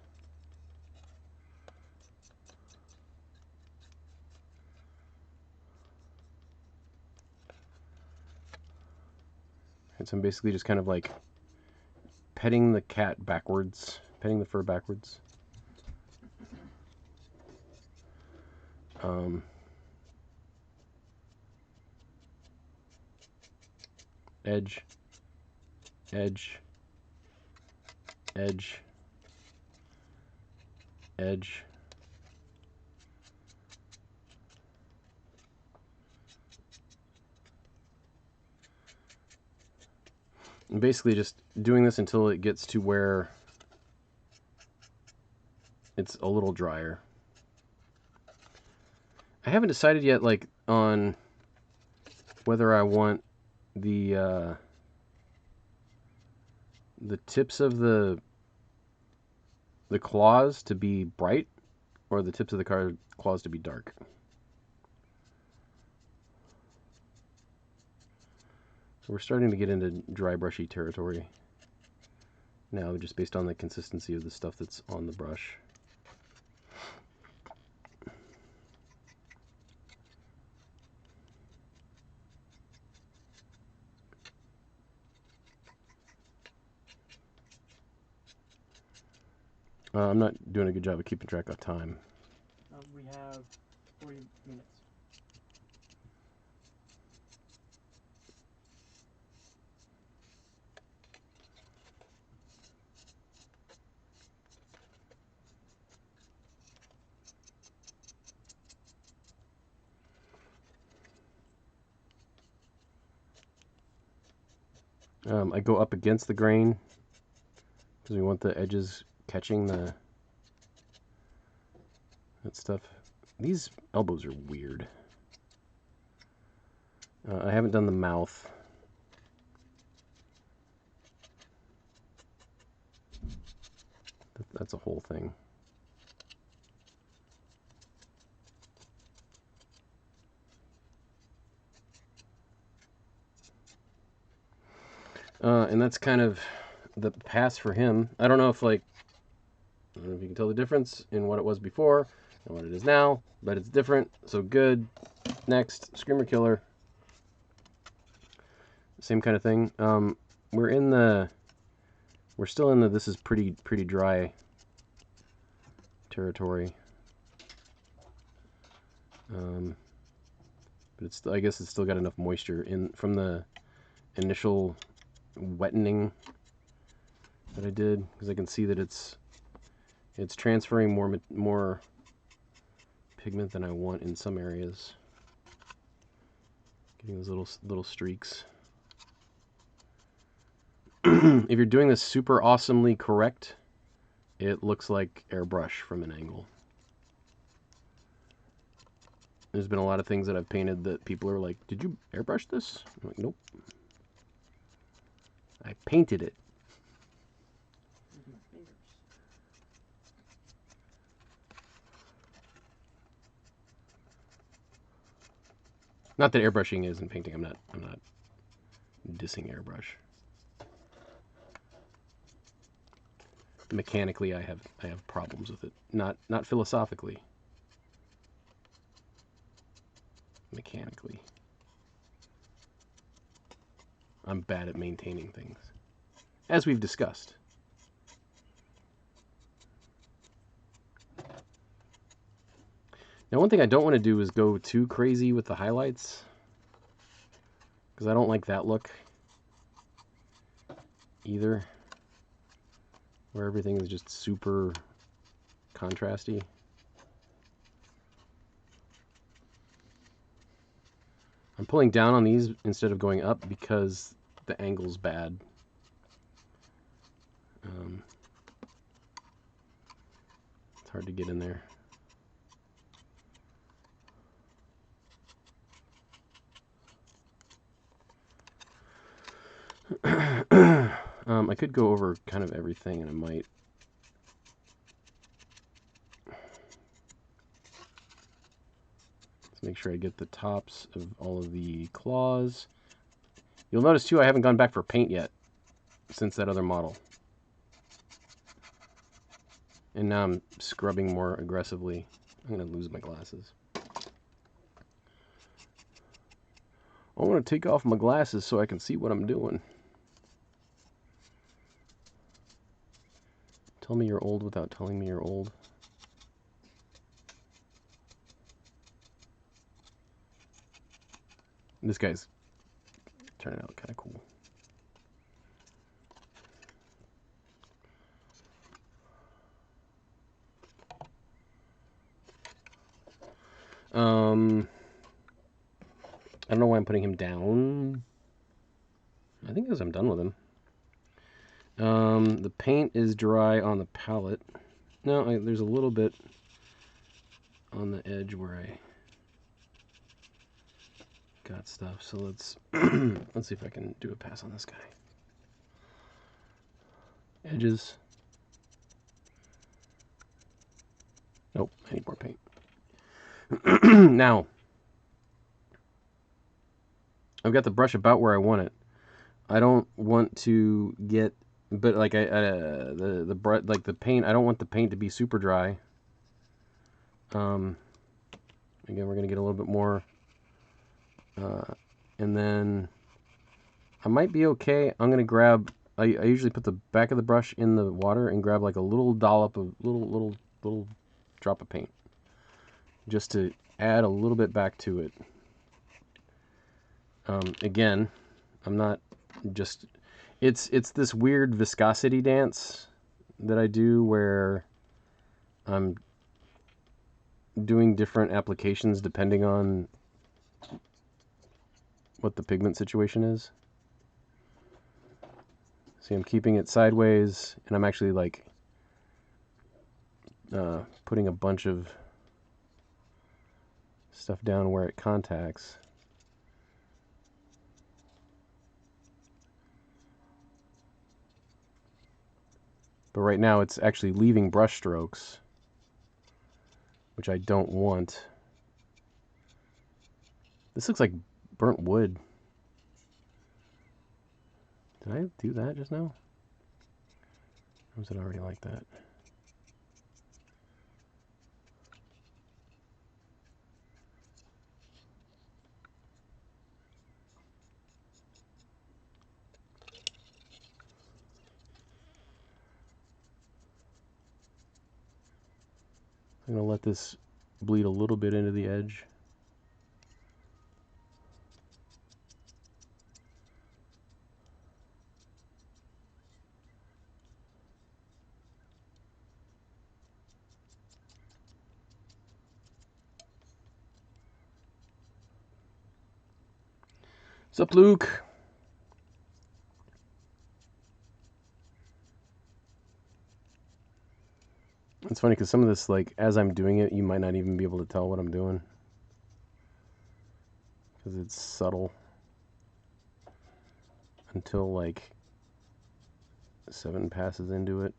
And so I'm basically just kind of like petting the cat backwards, petting the fur backwards. Edge, edge, edge, edge. And basically just doing this until it gets to where it's a little drier. I haven't decided yet, like, on whether I want the tips of the claws to be bright or the tips of the claws to be dark. So we're starting to get into dry brushy territory now, just based on the consistency of the stuff that's on the brush. I'm not doing a good job of keeping track of time. We have 40 minutes. I go up against the grain because we want the edges catching that stuff. These elbows are weird. I haven't done the mouth. That's a whole thing. And that's kind of the pass for him. I don't know if you can tell the difference in what it was before and what it is now, but it's different. So good. Next, Screamer Killer. Same kind of thing. We're still in the this is pretty dry territory. But I guess it's still got enough moisture in from the initial wettening that I did, because I can see that it's transferring more pigment than I want in some areas. Getting those little streaks. If you're doing this super awesomely correct, it looks like airbrush from an angle. There's been a lot of things that I've painted that people are like, did you airbrush this? I'm like, nope. I painted it. With my fingers. Not that airbrushing isn't painting. I'm not dissing airbrush. Mechanically, I have problems with it. Not philosophically. Mechanically. I'm bad at maintaining things, as we've discussed. Now, one thing I don't want to do is go too crazy with the highlights, because I don't like that look either, where everything is just super contrasty. I'm pulling down on these instead of going up because the angle's bad. It's hard to get in there. I could go over kind of everything, and I might. Let's make sure I get the tops of all of the claws. You'll notice, too, I haven't gone back for paint yet since that other model. And now I'm scrubbing more aggressively. I'm going to lose my glasses. I want to take off my glasses so I can see what I'm doing. Tell me you're old without telling me you're old. This guy's turning out kind of cool. I don't know why I'm putting him down. I think because I'm done with him. The paint is dry on the palette. No, there's a little bit on the edge where I got stuff. So let's let's see if I can do a pass on this guy. Edges. Nope, I need more paint. Now, I've got the brush about where I want it. I don't want to get, but like the paint. I don't want the paint to be super dry. Again, we're gonna get a little bit more, and then I might be okay. I'm gonna grab. I usually put the back of the brush in the water and grab like a little dollop of little drop of paint, just to add a little bit back to it. Again, I'm not just. It's this weird viscosity dance that I do where I'm doing different applications depending on what the pigment situation is. See, I'm keeping it sideways, and I'm actually like putting a bunch of stuff down where it contacts. But right now it's actually leaving brush strokes, which I don't want. This looks like burnt wood. Did I do that just now? Or was it already like that? I'm going to let this bleed a little bit into the edge. What's up, Luke? It's funny because some of this, like, as I'm doing it, you might not even be able to tell what I'm doing. Because it's subtle. Until, like, 7 passes into it.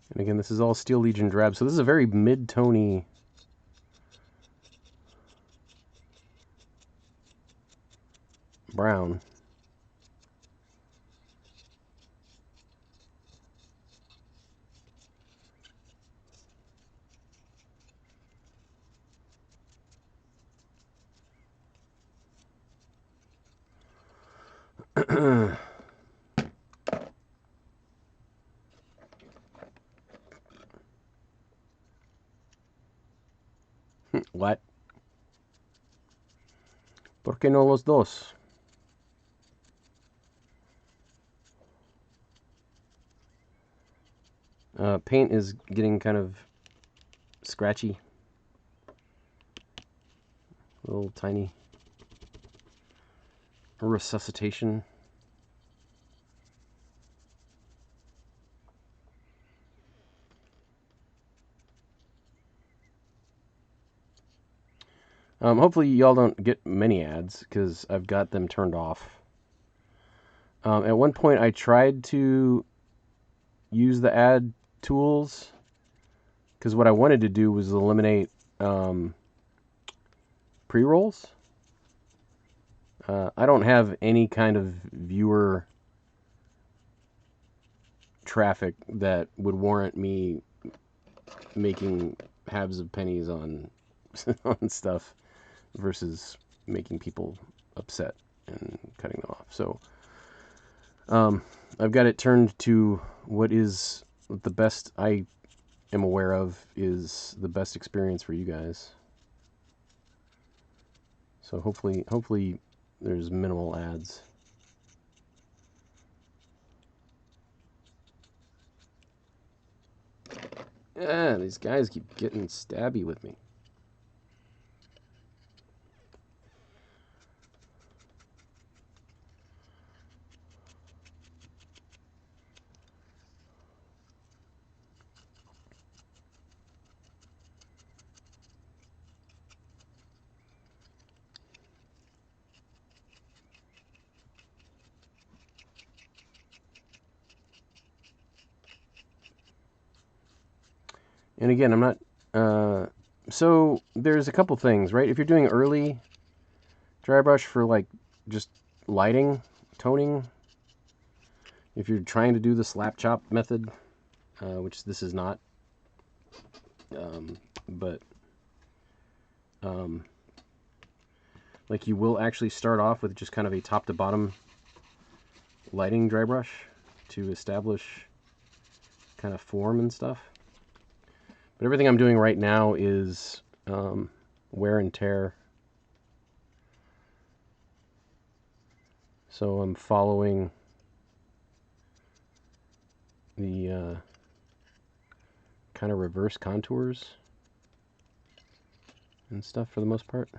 And again, this is all Steel Legion drab, so this is a very mid-tony brown. What? ¿Por qué no los dos? Paint is getting kind of scratchy. A little tiny resuscitation. Hopefully y'all don't get many ads because I've got them turned off. At one point I tried to use the ad tools because what I wanted to do was eliminate pre-rolls. I don't have any kind of viewer traffic that would warrant me making halves of pennies on on stuff versus making people upset and cutting them off. So I've got it turned to what is the best I am aware of is the best experience for you guys. So hopefully there's minimal ads. Yeah, these guys keep getting stabby with me. And again, I'm not... so there's a couple things, right? If you're doing early dry brush for like just lighting, toning, if you're trying to do the slap chop method, which this is not, but like you will actually start off with just kind of a top to bottom lighting dry brush to establish kind of form and stuff. But everything I'm doing right now is wear and tear. So I'm following the kind of reverse contours and stuff for the most part.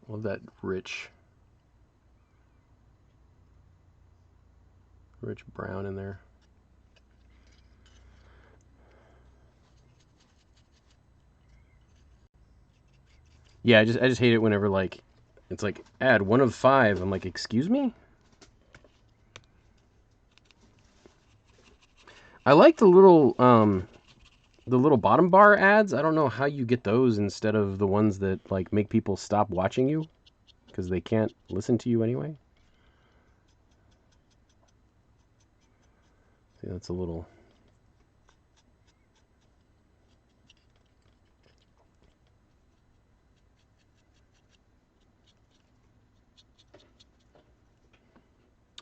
Love that rich brown in there. Yeah, I just hate it whenever like it's like add 1 of 5. I'm like, excuse me? I like the little bottom bar ads. I don't know how you get those instead of the ones that like make people stop watching you because they can't listen to you anyway. See, that's a little...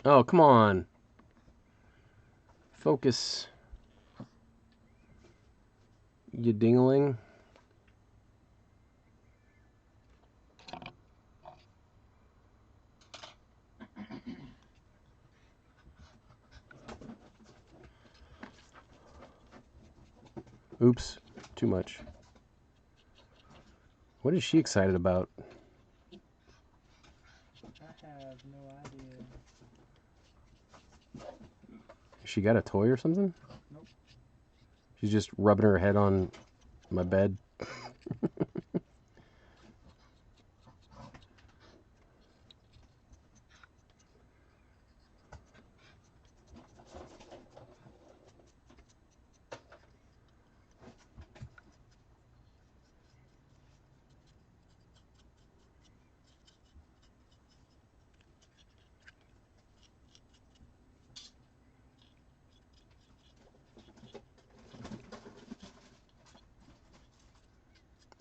Oh, come on. Focus. You dingling. Oops. Too much. What is she excited about? I have no idea. She got a toy or something? Nope. She's just rubbing her head on my bed.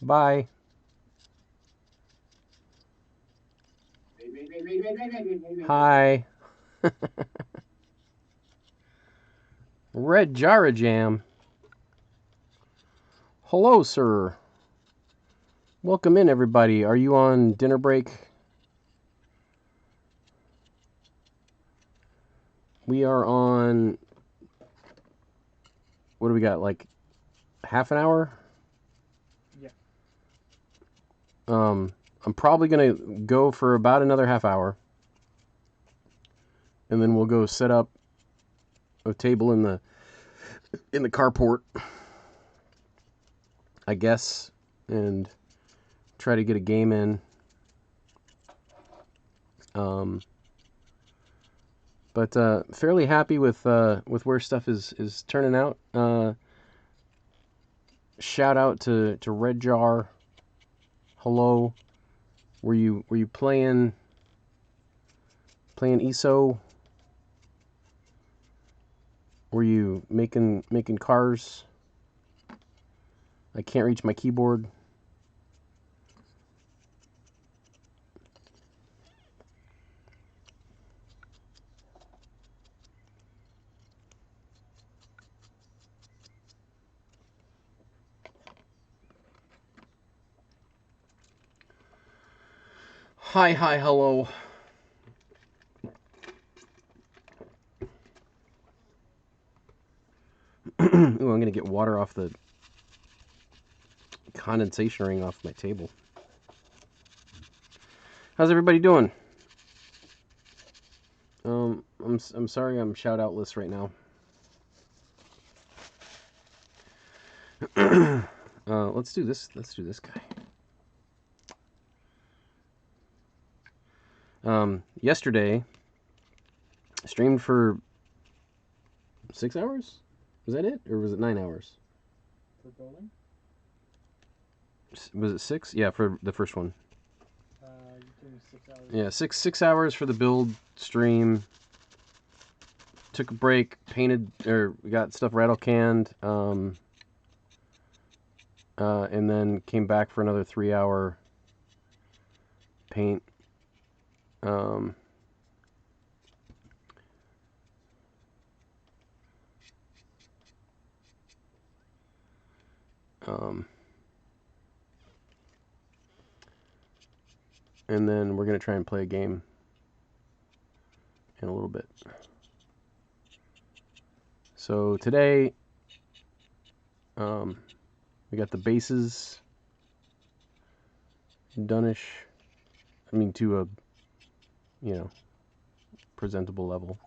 Bye. Hi. Red Jara Jam. Hello, sir. Welcome in, everybody. Are you on dinner break? We are on. What do we got? Like half an hour? Yeah. I'm probably gonna go for about another half hour, and then we'll go set up a table in the carport, I guess, and try to get a game in. But fairly happy with where stuff is turning out. Shout out to Red Jar. Hello. Were you playing ESO? Were you making cars? I can't reach my keyboard. Hi, hello. Ooh, I'm gonna get water off the condensation ring off my table. How's everybody doing? I'm sorry I'm shout outless right now. Let's do this. Let's do this guy. Yesterday, streamed for 6 hours. Was that it, or was it 9 hours? For building? Was it 6? Yeah, for the first one. You doing 6 hours? Yeah, 6 hours for the build stream. Took a break, painted, or we got stuff rattle canned, and then came back for another 3 hour paint. And then we're gonna try and play a game in a little bit. So today, we got the bases done-ish. I mean, to a, presentable level.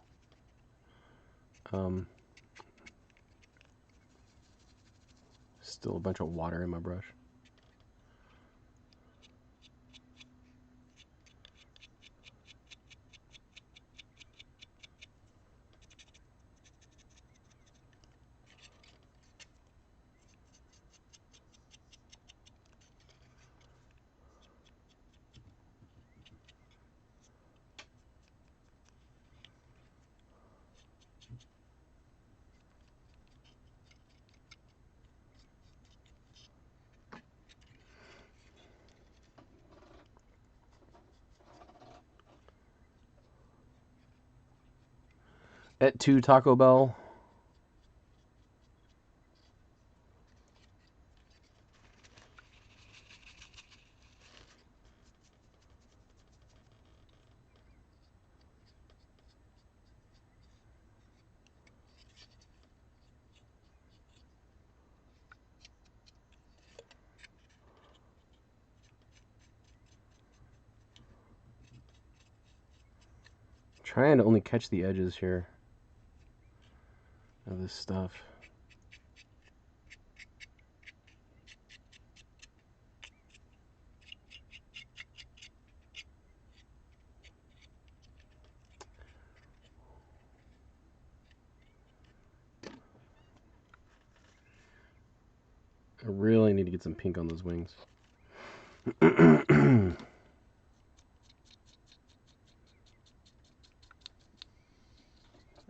Still a bunch of water in my brush. at 2 Taco Bell. Trying to only catch the edges here of this stuff. I really need to get some pink on those wings.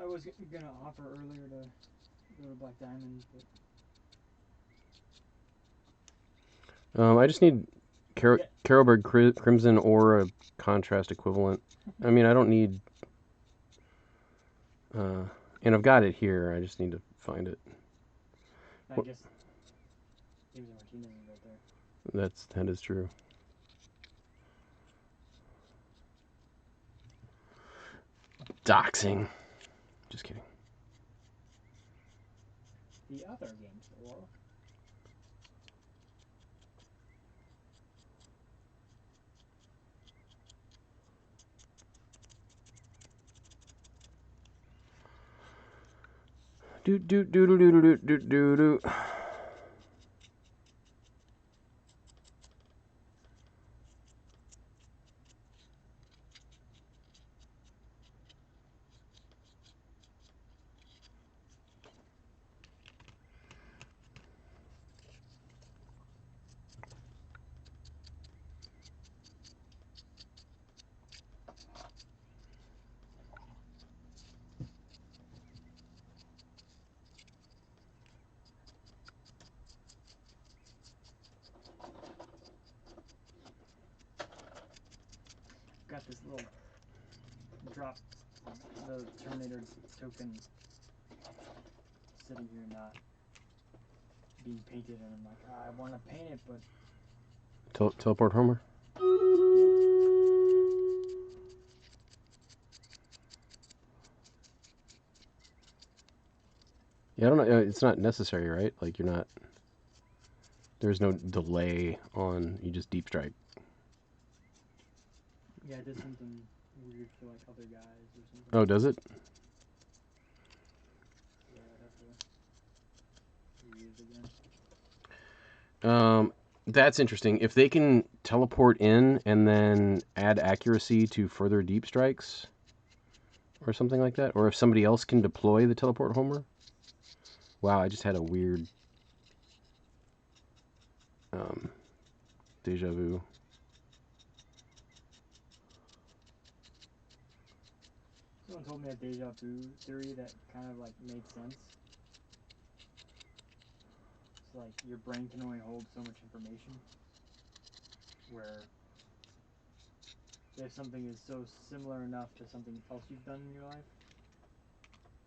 I was gonna offer earlier to go to Black Diamond, but I just need Carroburg Crimson or a contrast equivalent. I mean, I don't need... and I've got it here. I just need to find it. I guess James Martinez is right there. That is true. Doxing. Just kidding. The other game store. Do do do do do do do do do. Got this little drop, the Terminator token sitting here not being painted, and I'm like, I want to paint it, but Teleport Homer. Yeah, I don't know. It's not necessary, right? Like you're not. There's no delay on. You just deep strike. yeah, I did something weird for like other guys or something. Oh, does it? Yeah, I'd have to reuse it again. That's interesting. If they can teleport in and then add accuracy to further deep strikes, or something like that, or if somebody else can deploy the teleport homer. Wow, I just had a weird deja vu. Someone told me a deja vu theory that kind of like made sense. It's like your brain can only hold so much information. Where if something is so similar enough to something else you've done in your life,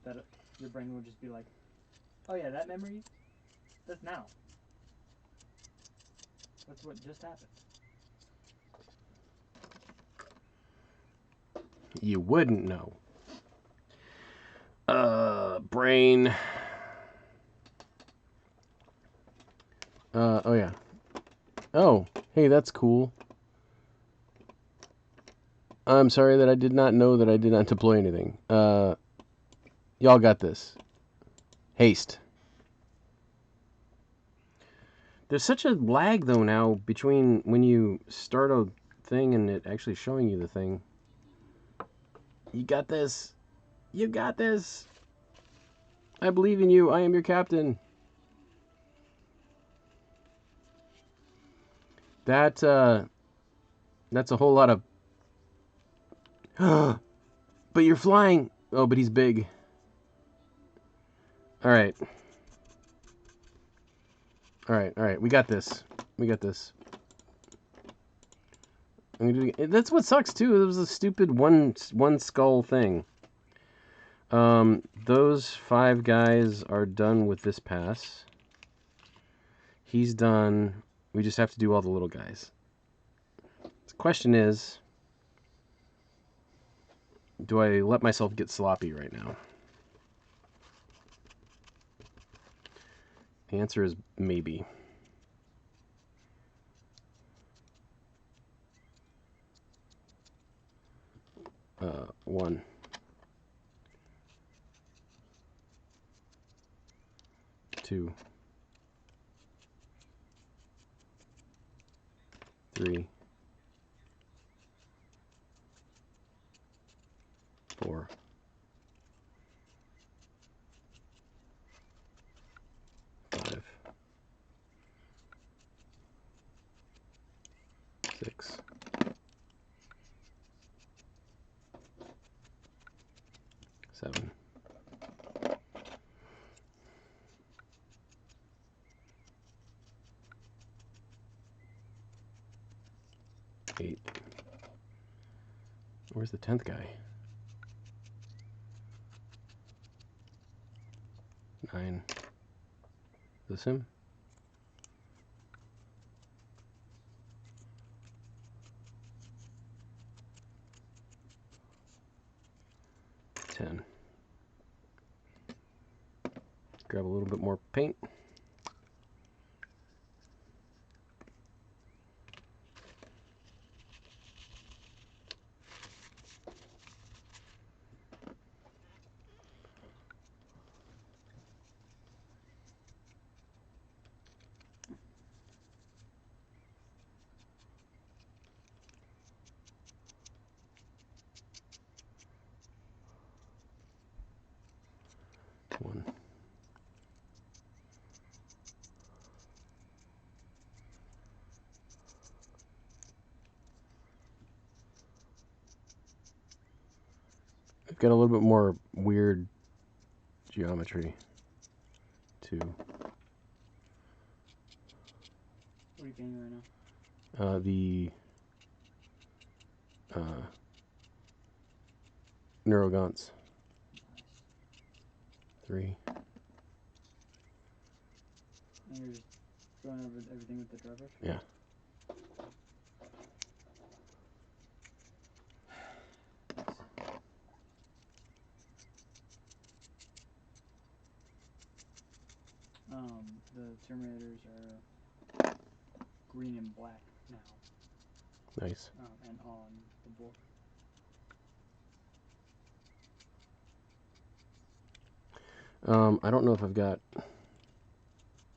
that your brain will just be like, oh yeah, that memory, that's now. That's what just happened. You wouldn't know. Brain. Oh yeah. Oh, hey, that's cool. I'm sorry that I did not know that I did not deploy anything. Y'all got this. Haste. There's such a lag, though, now between when you start a thing and it actually showing you the thing. You got this. You got this. I believe in you. I am your captain. That's a whole lot of... But you're flying. Oh, but he's big. All right. All right. We got this. We got this. That's what sucks too. It was a stupid one skull thing. Those 5 guys are done with this pass. He's done. We just have to do all the little guys. The question is, do I let myself get sloppy right now? The answer is maybe. One. 2. 3. 4. 5. 6. 7. 8. Where's the 10th guy? 9. Is this him? 10. Grab a little bit more paint. One. I've got a little bit more weird geometry too. What are you painting right now? The Neurogons. 3. And you're just going over everything with the dry brush? Yeah. The Terminators are green and black now. Nice. And on the book. I don't know if I've got...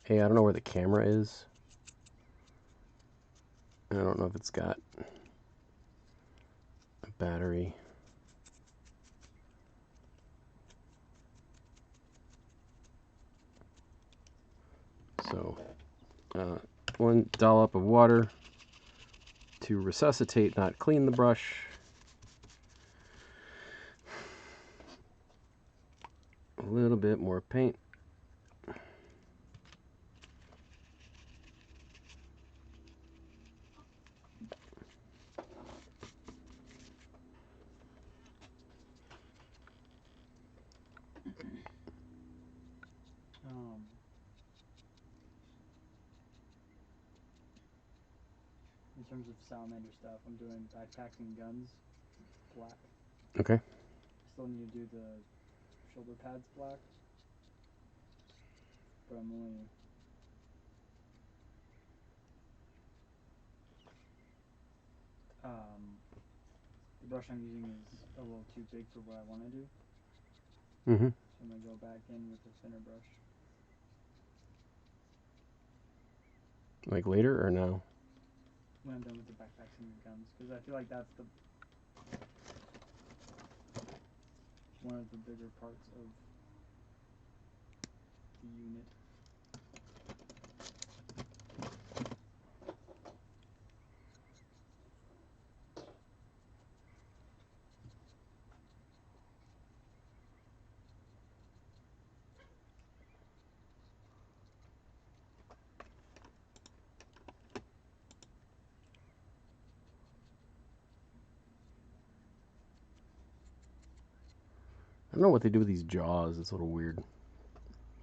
Hey, I don't know where the camera is. I don't know if it's got a battery. So, 1 dollop of water to resuscitate, not clean the brush. A little bit more paint. In terms of salamander stuff, I'm doing backpacks and guns black. Okay. Still need to do the shoulder pads black. But I'm only... the brush I'm using is a little too big for what I want to do. Mm-hmm. So I'm going to go back in with a thinner brush. Like later or now? When I'm done with the backpacks and the guns. Because I feel like that's the... one of the bigger parts of the unit. don't know what they do with these jaws. It's a little weird.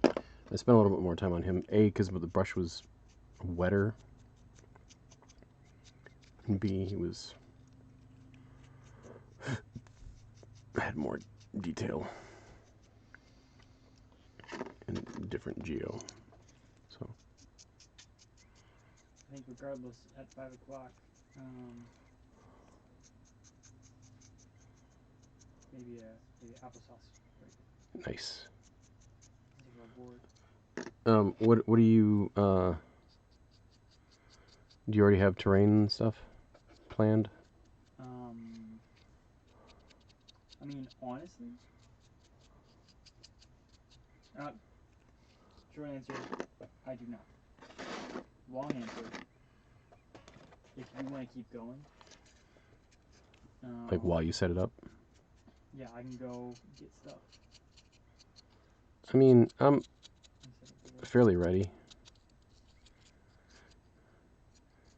I spent a little bit more time on him. A, because the brush was wetter. And B, he was had more detail and different geo. So I think regardless, at 5 o'clock, maybe applesauce break. nice. As a reward. What do you do? You already have terrain and stuff planned? I mean, honestly, short answer, I do not. Long answer, if you want to keep going. Like while you set it up? Yeah, I can go get stuff. I mean, I'm fairly ready.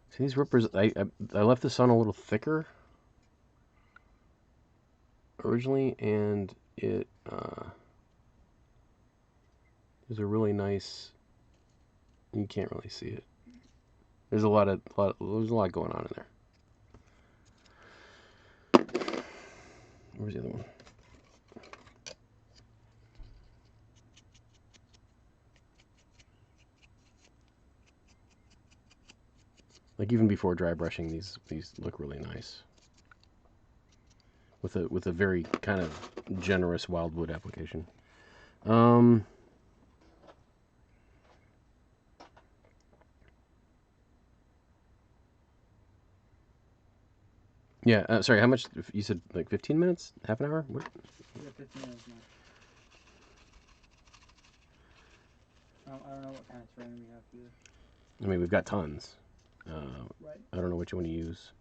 See these rippers? I left this on a little thicker originally, and it is a really nice. You can't really see it. There's a lot going on in there. Where's the other one? Like even before dry brushing, these look really nice. With a very kind of generous wildwood application. Yeah, sorry, how much? You said like 15 minutes? Half an hour? What? Yeah, 15 minutes now. I don't know what kind of terrain we have here. I mean, we've got tons. Right. I don't know what you want to use.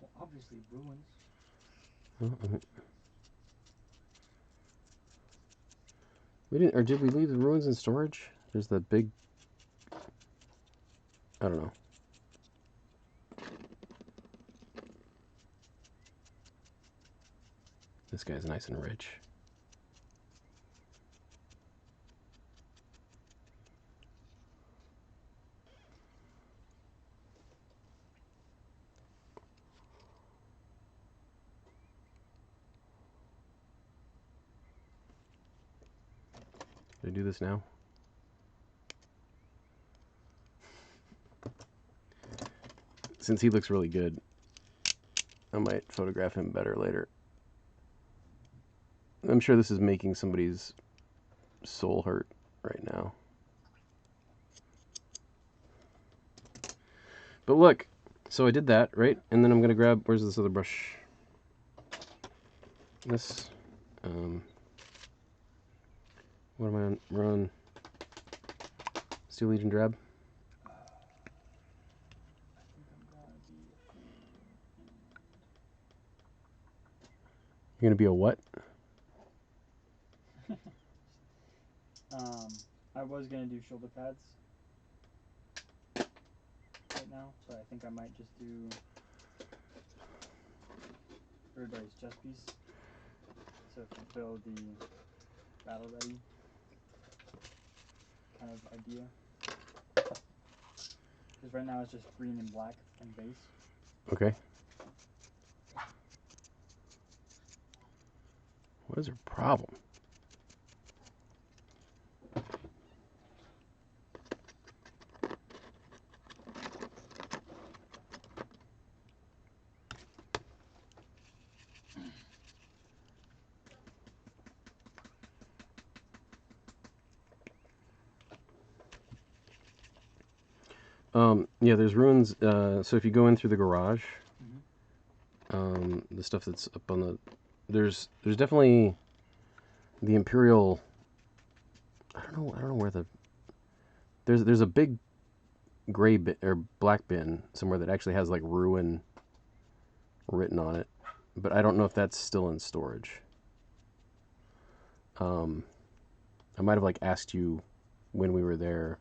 Well, obviously, ruins. We didn't, or did we leave the ruins in storage? There's the big. I don't know. This guy's nice and rich. Did I do this now? Since he looks really good, I might photograph him better later. I'm sure this is making somebody's soul hurt right now. But look, so I did that, right? And then I'm going to grab, where's this other brush? This, what am I on? We're on Steel Legion Drab. I think I'm gonna be You're going to be a what? I was gonna do shoulder pads right now, so I think I might just do everybody's chest piece to fulfill the battle ready kind of idea. Because right now it's just green and black and base. Okay. What is her problem? Yeah, there's ruins. So if you go in through the garage, the stuff that's up on the, there's definitely the Imperial. I don't know where the. There's a big gray bin or black bin somewhere that actually has like ruin written on it, but I don't know if that's still in storage. I might have like asked you when we were there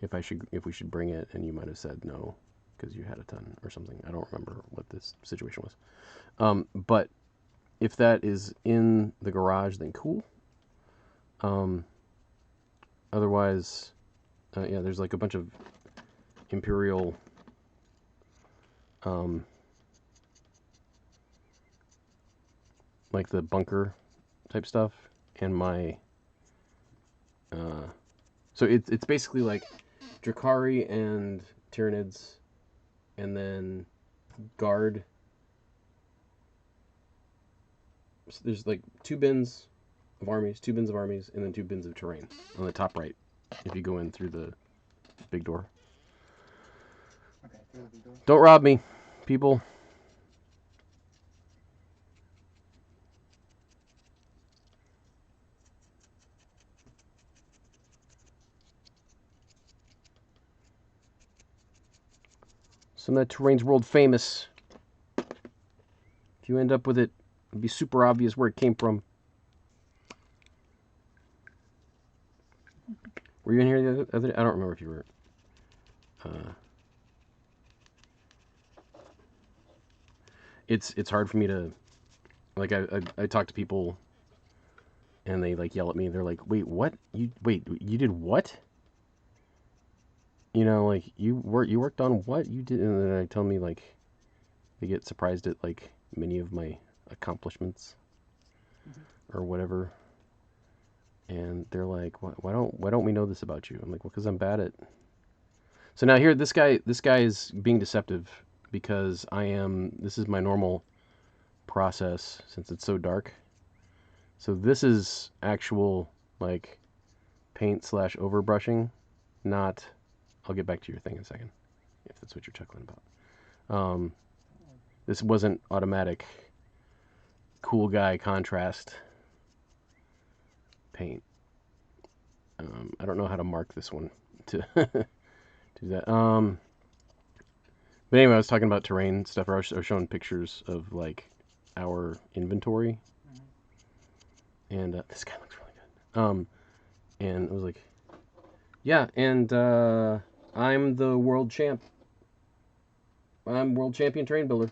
if we should bring it, and you might have said no because you had a ton or something. I don't remember what this situation was. But if that is in the garage, then cool. Otherwise, yeah, there's like a bunch of Imperial like the bunker type stuff, and my so it's basically like Drakari and Tyranids, and then guard. So there's like 2 bins of armies, 2 bins of armies, and then 2 bins of terrain on the top right. If you go in through the big door. Okay, through the big door. Don't rob me, people. Some of that terrain's world famous. If you end up with it, it'll be super obvious where it came from. Were you in here the other day? I don't remember if you were. It's hard for me to, like, I talk to people, and they like yell at me. They're like, "Wait, what? You did what? You know, like you worked on what you did?" And then they tell me like they get surprised at like many of my accomplishments or whatever, and they're like, why don't we know this about you?" I'm like, "Well, because I'm bad at." So now here, this guy is being deceptive because this is my normal process since it's so dark. So this is actual like paint / overbrushing, not. I'll get back to your thing in a second, if that's what you're chuckling about. This wasn't automatic cool guy contrast paint. I don't know how to mark this one to do that. But anyway, I was talking about terrain stuff. I was showing pictures of like our inventory, and this guy looks really good. And I was like, yeah, and I'm the world champ. I'm world champion terrain builder.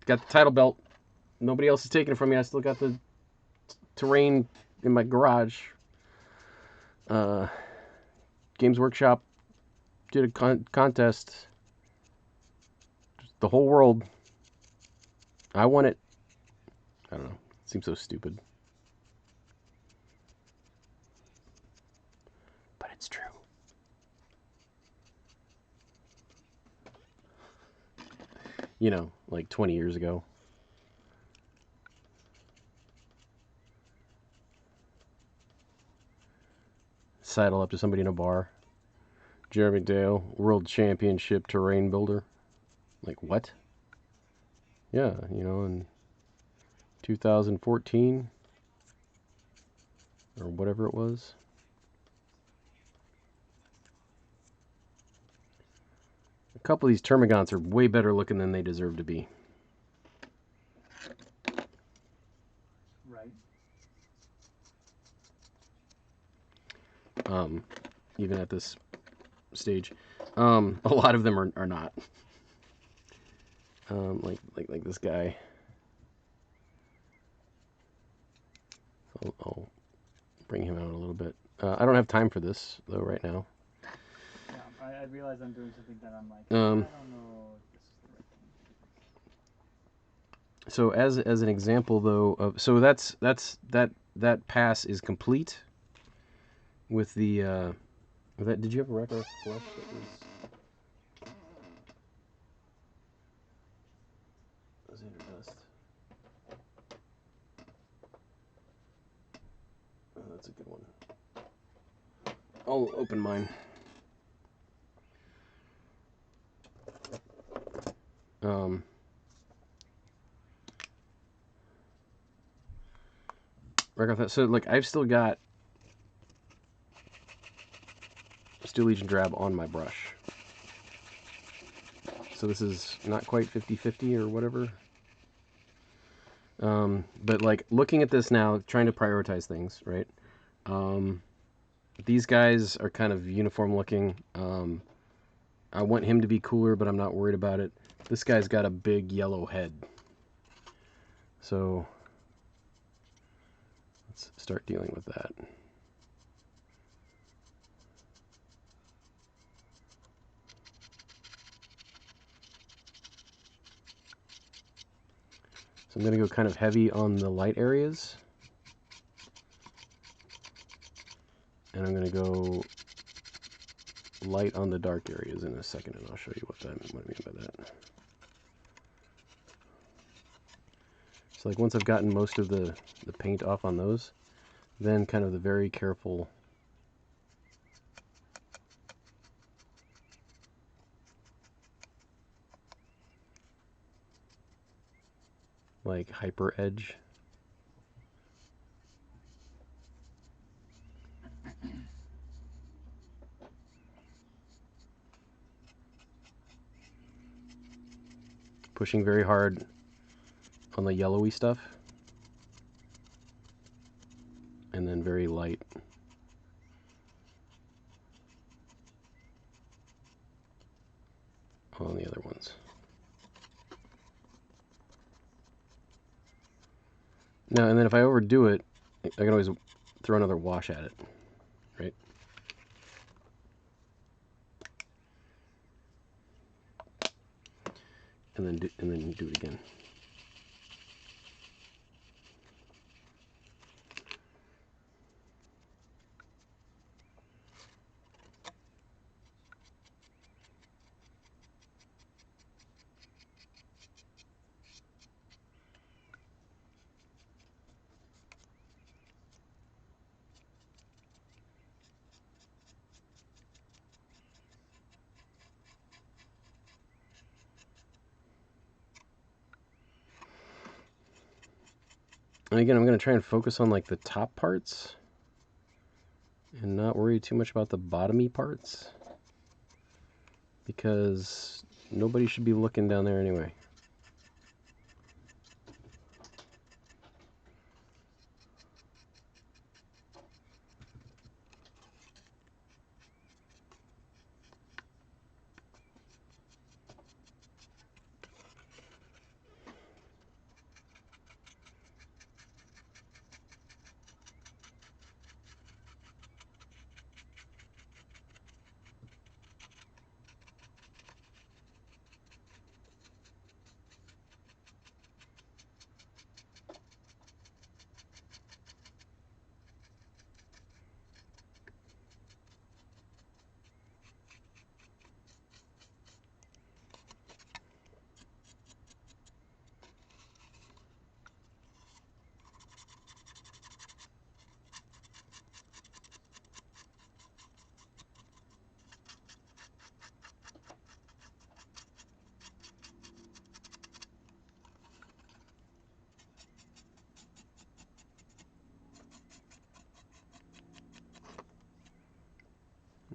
Got the title belt. Nobody else is taking it from me. I still got the terrain in my garage. Games Workshop did a contest. Just the whole world. I won it. I don't know. It seems so stupid. But it's true. You know, like 20 years ago. Sidle up to somebody in a bar. Jeremy Dale, World Championship Terrain Builder. Like, what? Yeah, you know, in 2014 or whatever it was. A couple of these termagants are way better looking than they deserve to be. Right. Even at this stage. A lot of them are not. Like this guy. I'll bring him out a little bit. I don't have time for this though right now. Yeah, I realize I'm doing something that I'm like, I don't know if this is the right thing. So as an example though of that pass is complete with the with that. Did you have a record flush that was interdust? Oh, that's a good one. I'll open mine. Right off that. So like I've still got Steel Legion Drab on my brush. So this is not quite 50-50 or whatever. But like looking at this now, trying to prioritize things, right? These guys are kind of uniform looking. I want him to be cooler, but I'm not worried about it. This guy's got a big yellow head. So let's start dealing with that. So I'm going to go kind of heavy on the light areas. And I'm going to go light on the dark areas in a second, and I'll show you what I mean by that. So like once I've gotten most of the paint off on those, then kind of the very careful like hyper edge. Pushing very hard on the yellowy stuff, and then very light on the other ones. Now, and then if I overdo it, I can always throw another wash at it, right? And then do it again. And again, I'm going to try and focus on like the top parts and not worry too much about the bottomy parts, because nobody should be looking down there anyway.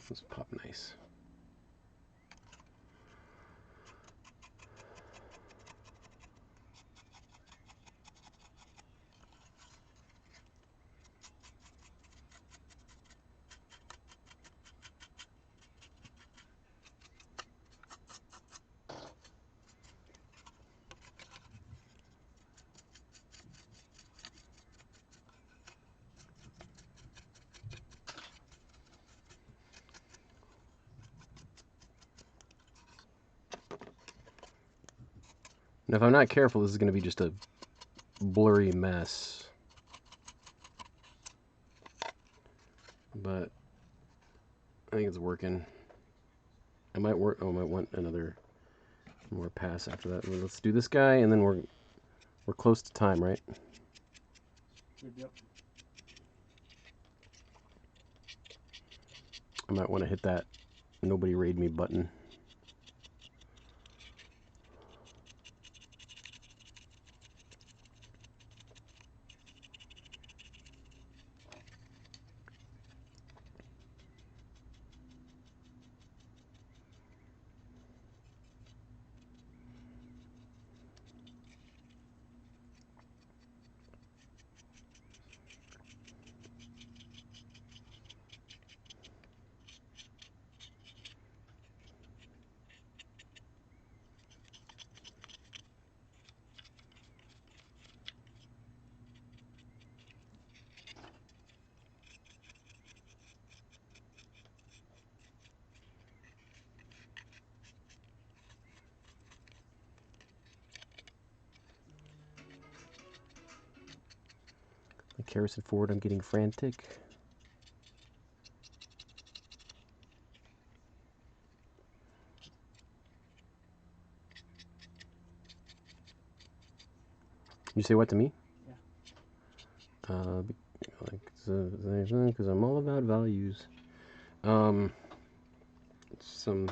This will pop nice. Now, if I'm not careful, this is going to be just a blurry mess. But I think it's working. I might work. Oh, I might want another more pass after that. Well, let's do this guy, and then we're close to time, right? Yep. I might want to hit that nobody raid me button. Kerosene forward, I'm getting frantic. You say what to me? Yeah. Because I'm all about values. Some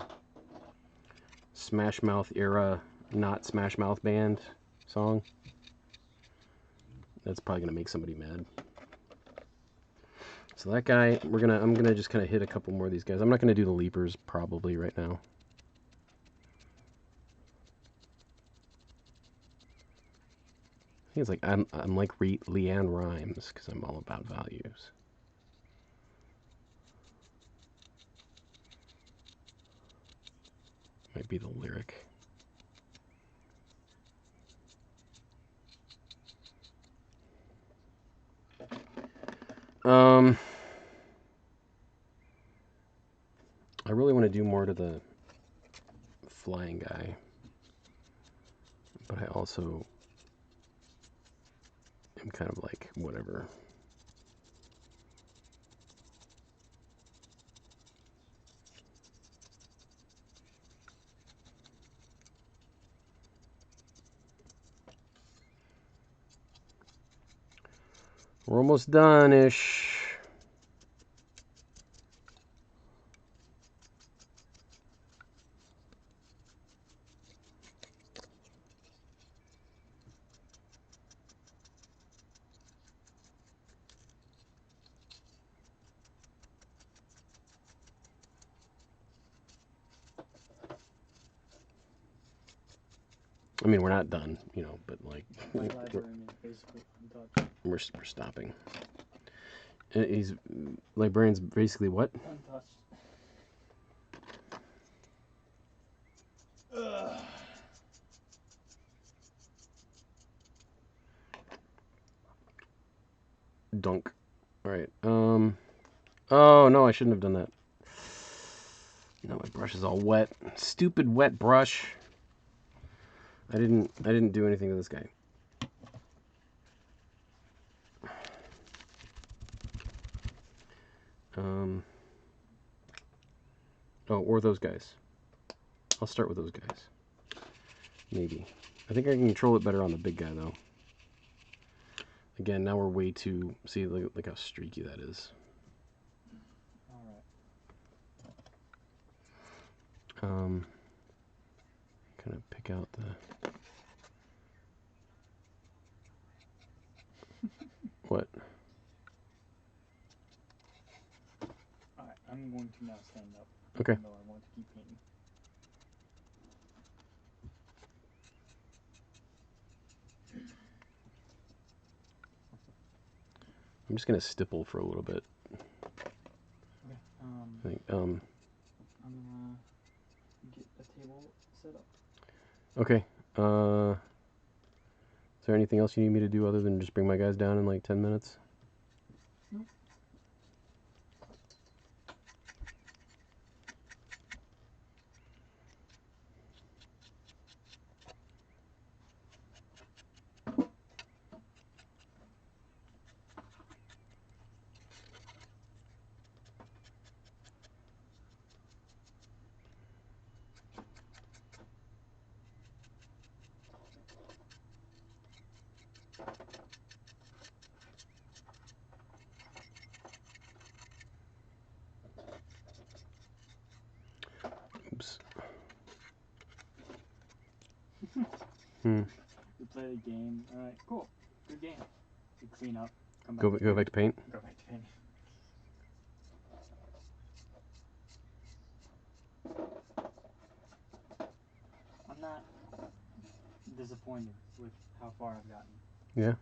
Smash Mouth era, not Smash Mouth band song. That's probably gonna make somebody mad. So that guy, I'm gonna just kind of hit a couple more of these guys. I'm not gonna do the leapers probably right now. I think it's like I'm like Leanne Rhymes because I'm all about values. Might be the lyric. I really want to do more to the flying guy, but I also am kind of like whatever. We're almost done-ish. I mean, we're not done, you know, but like My librarian is basically untouched. we're stopping. Librarian's basically what? Untouched. Ugh. Dunk. All right. Oh no, I shouldn't have done that. No, my brush is all wet. Stupid wet brush. I didn't do anything to this guy. Oh, or those guys. I'll start with those guys. Maybe. I think I can control it better on the big guy though. Again, now we're way too. See, look how streaky that is. Alright. Kind of pick out the. What? Alright, I'm going to now stand up. Okay. Even though I want to keep painting. I'm just gonna stipple for a little bit. Okay. I think. I'm gonna get a table set up. Okay. Is there anything else you need me to do other than just bring my guys down in like 10 minutes? Nope. Oops. We play the game. Alright, cool. Good game. We clean up. Come back. Go back to paint. Go back to painting. I'm not disappointed with how far I've gotten. Yeah.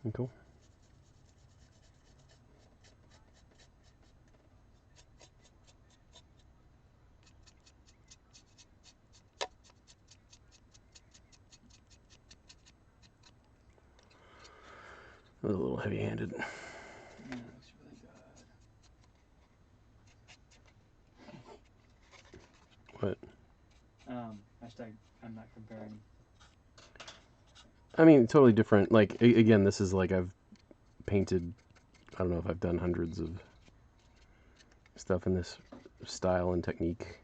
Nice. Cool. That was a little heavy-handed. Yeah, it looks really good. What? Hashtag I'm not comparing. I mean, totally different. Like, again, this is like I've painted, I don't know if I've done hundreds of stuff in this style and technique.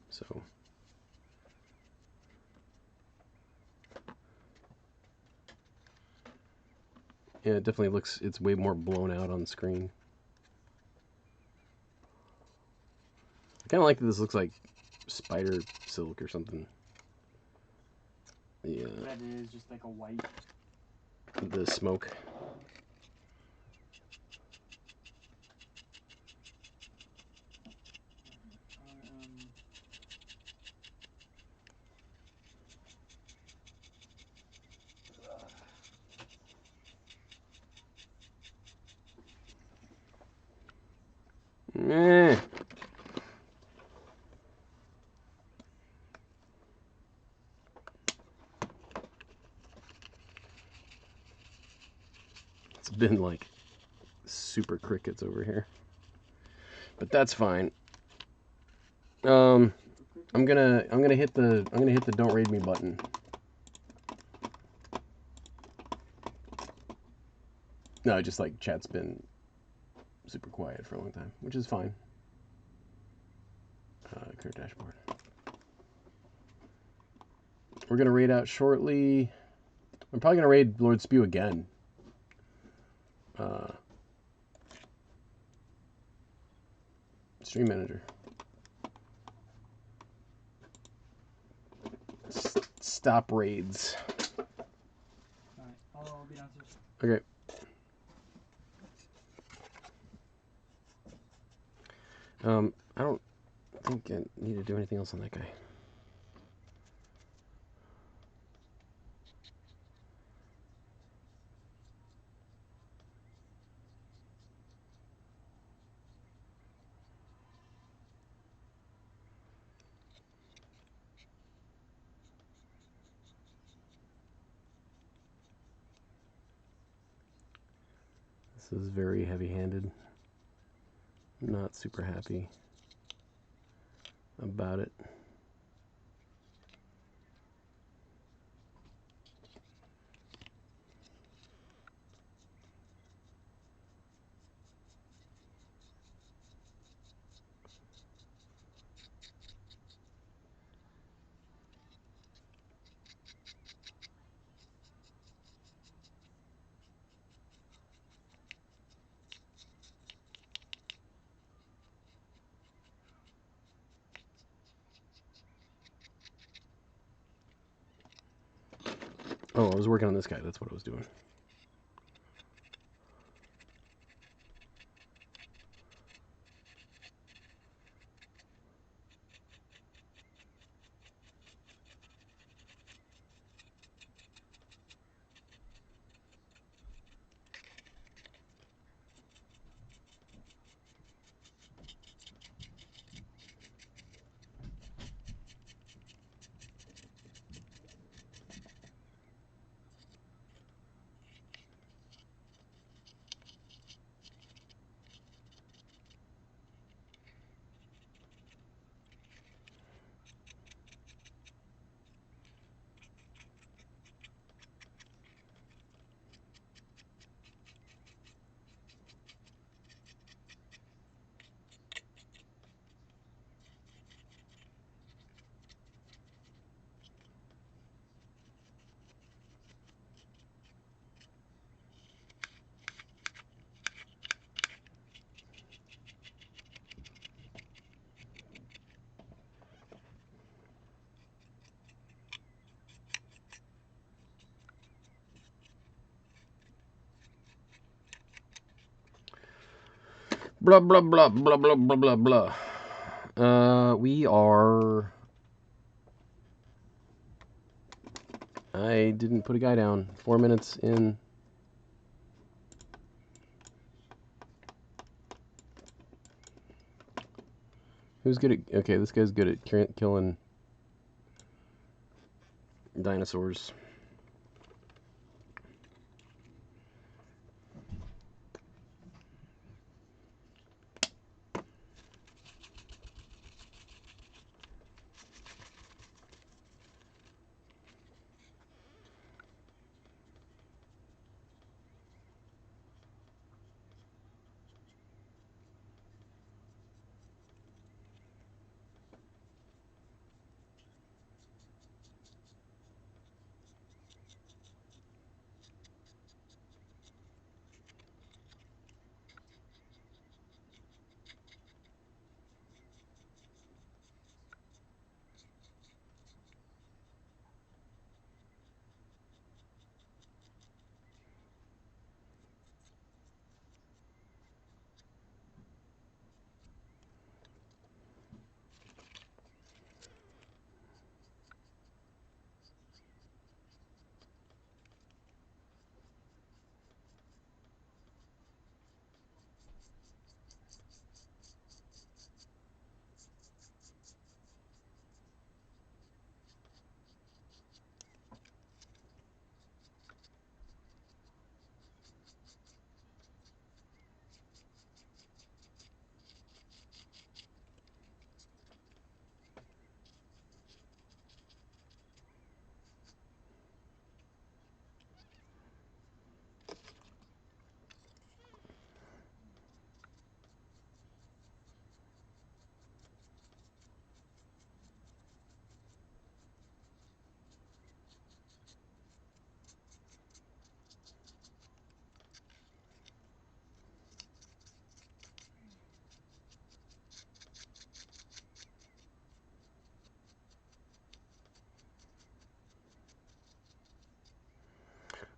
So yeah, it definitely looks, it's way more blown out on screen. I kind of like that this looks like spider silk or something. Yeah, That is just like a white. the smoke. Meh. It's been like super crickets over here, but that's fine. I'm gonna hit the don't raid me button. No, just like chat's been super quiet for a long time, which is fine. Clear dashboard. We're gonna raid out shortly. I'm probably gonna raid Lord Spew again. Stream manager. Stop raids. Alright, I'll be downstairs. Okay. I don't think I need to do anything else on that guy. This is very heavy-handed. Not super happy about it. Oh, I was working on this guy. That's what I was doing. Blah blah blah blah blah blah blah blah. We are. I didn't put a guy down. 4 minutes in. Who's good at? Okay, this guy's good at killing dinosaurs.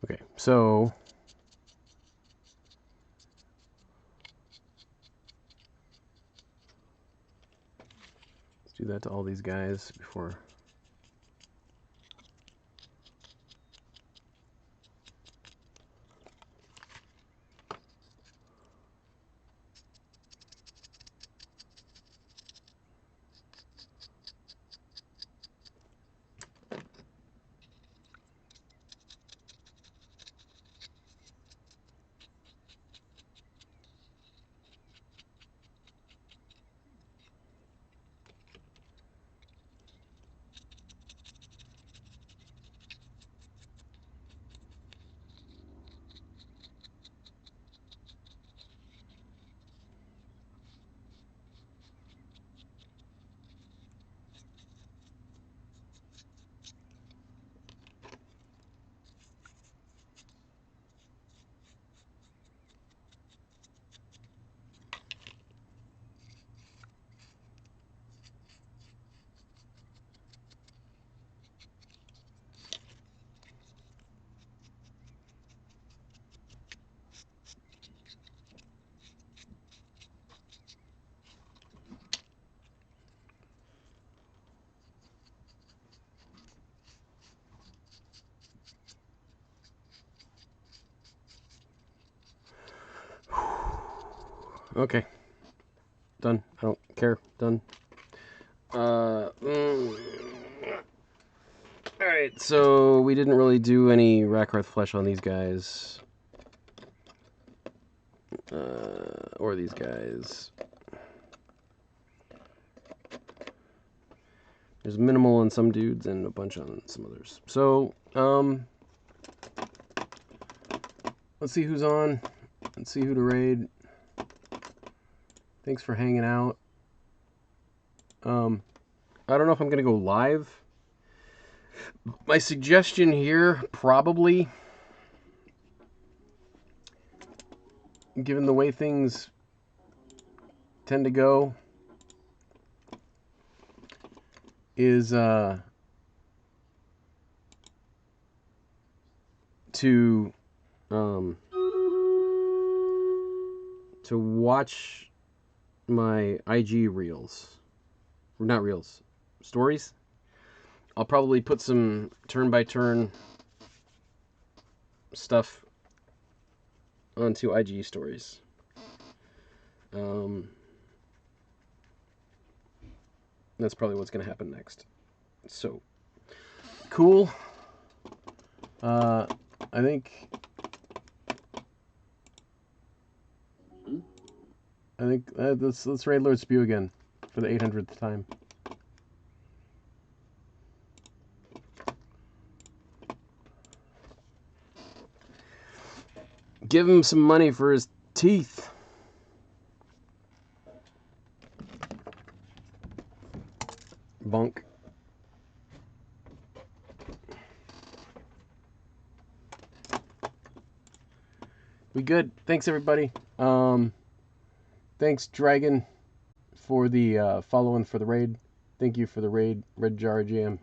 Okay, so let's do that to all these guys before. Okay, done. I don't care. Done. Alright, so we didn't really do any Rakarth flesh on these guys. Or these guys. There's minimal on some dudes and a bunch on some others. So, let's see who's on. Let's see who to raid. Thanks for hanging out. I don't know if I'm going to go live. My suggestion here, probably, given the way things tend to go, is to watch my IG reels. Not reels, stories. I'll probably put some turn-by-turn stuff onto IG stories. That's probably what's going to happen next. So, cool. I think let's raid Lord Spew again for the 800th time. Give him some money for his teeth. Bunk. We good. Thanks everybody. Thanks Dragon for the following for the raid. Thank you for the raid, Red Jar Jam.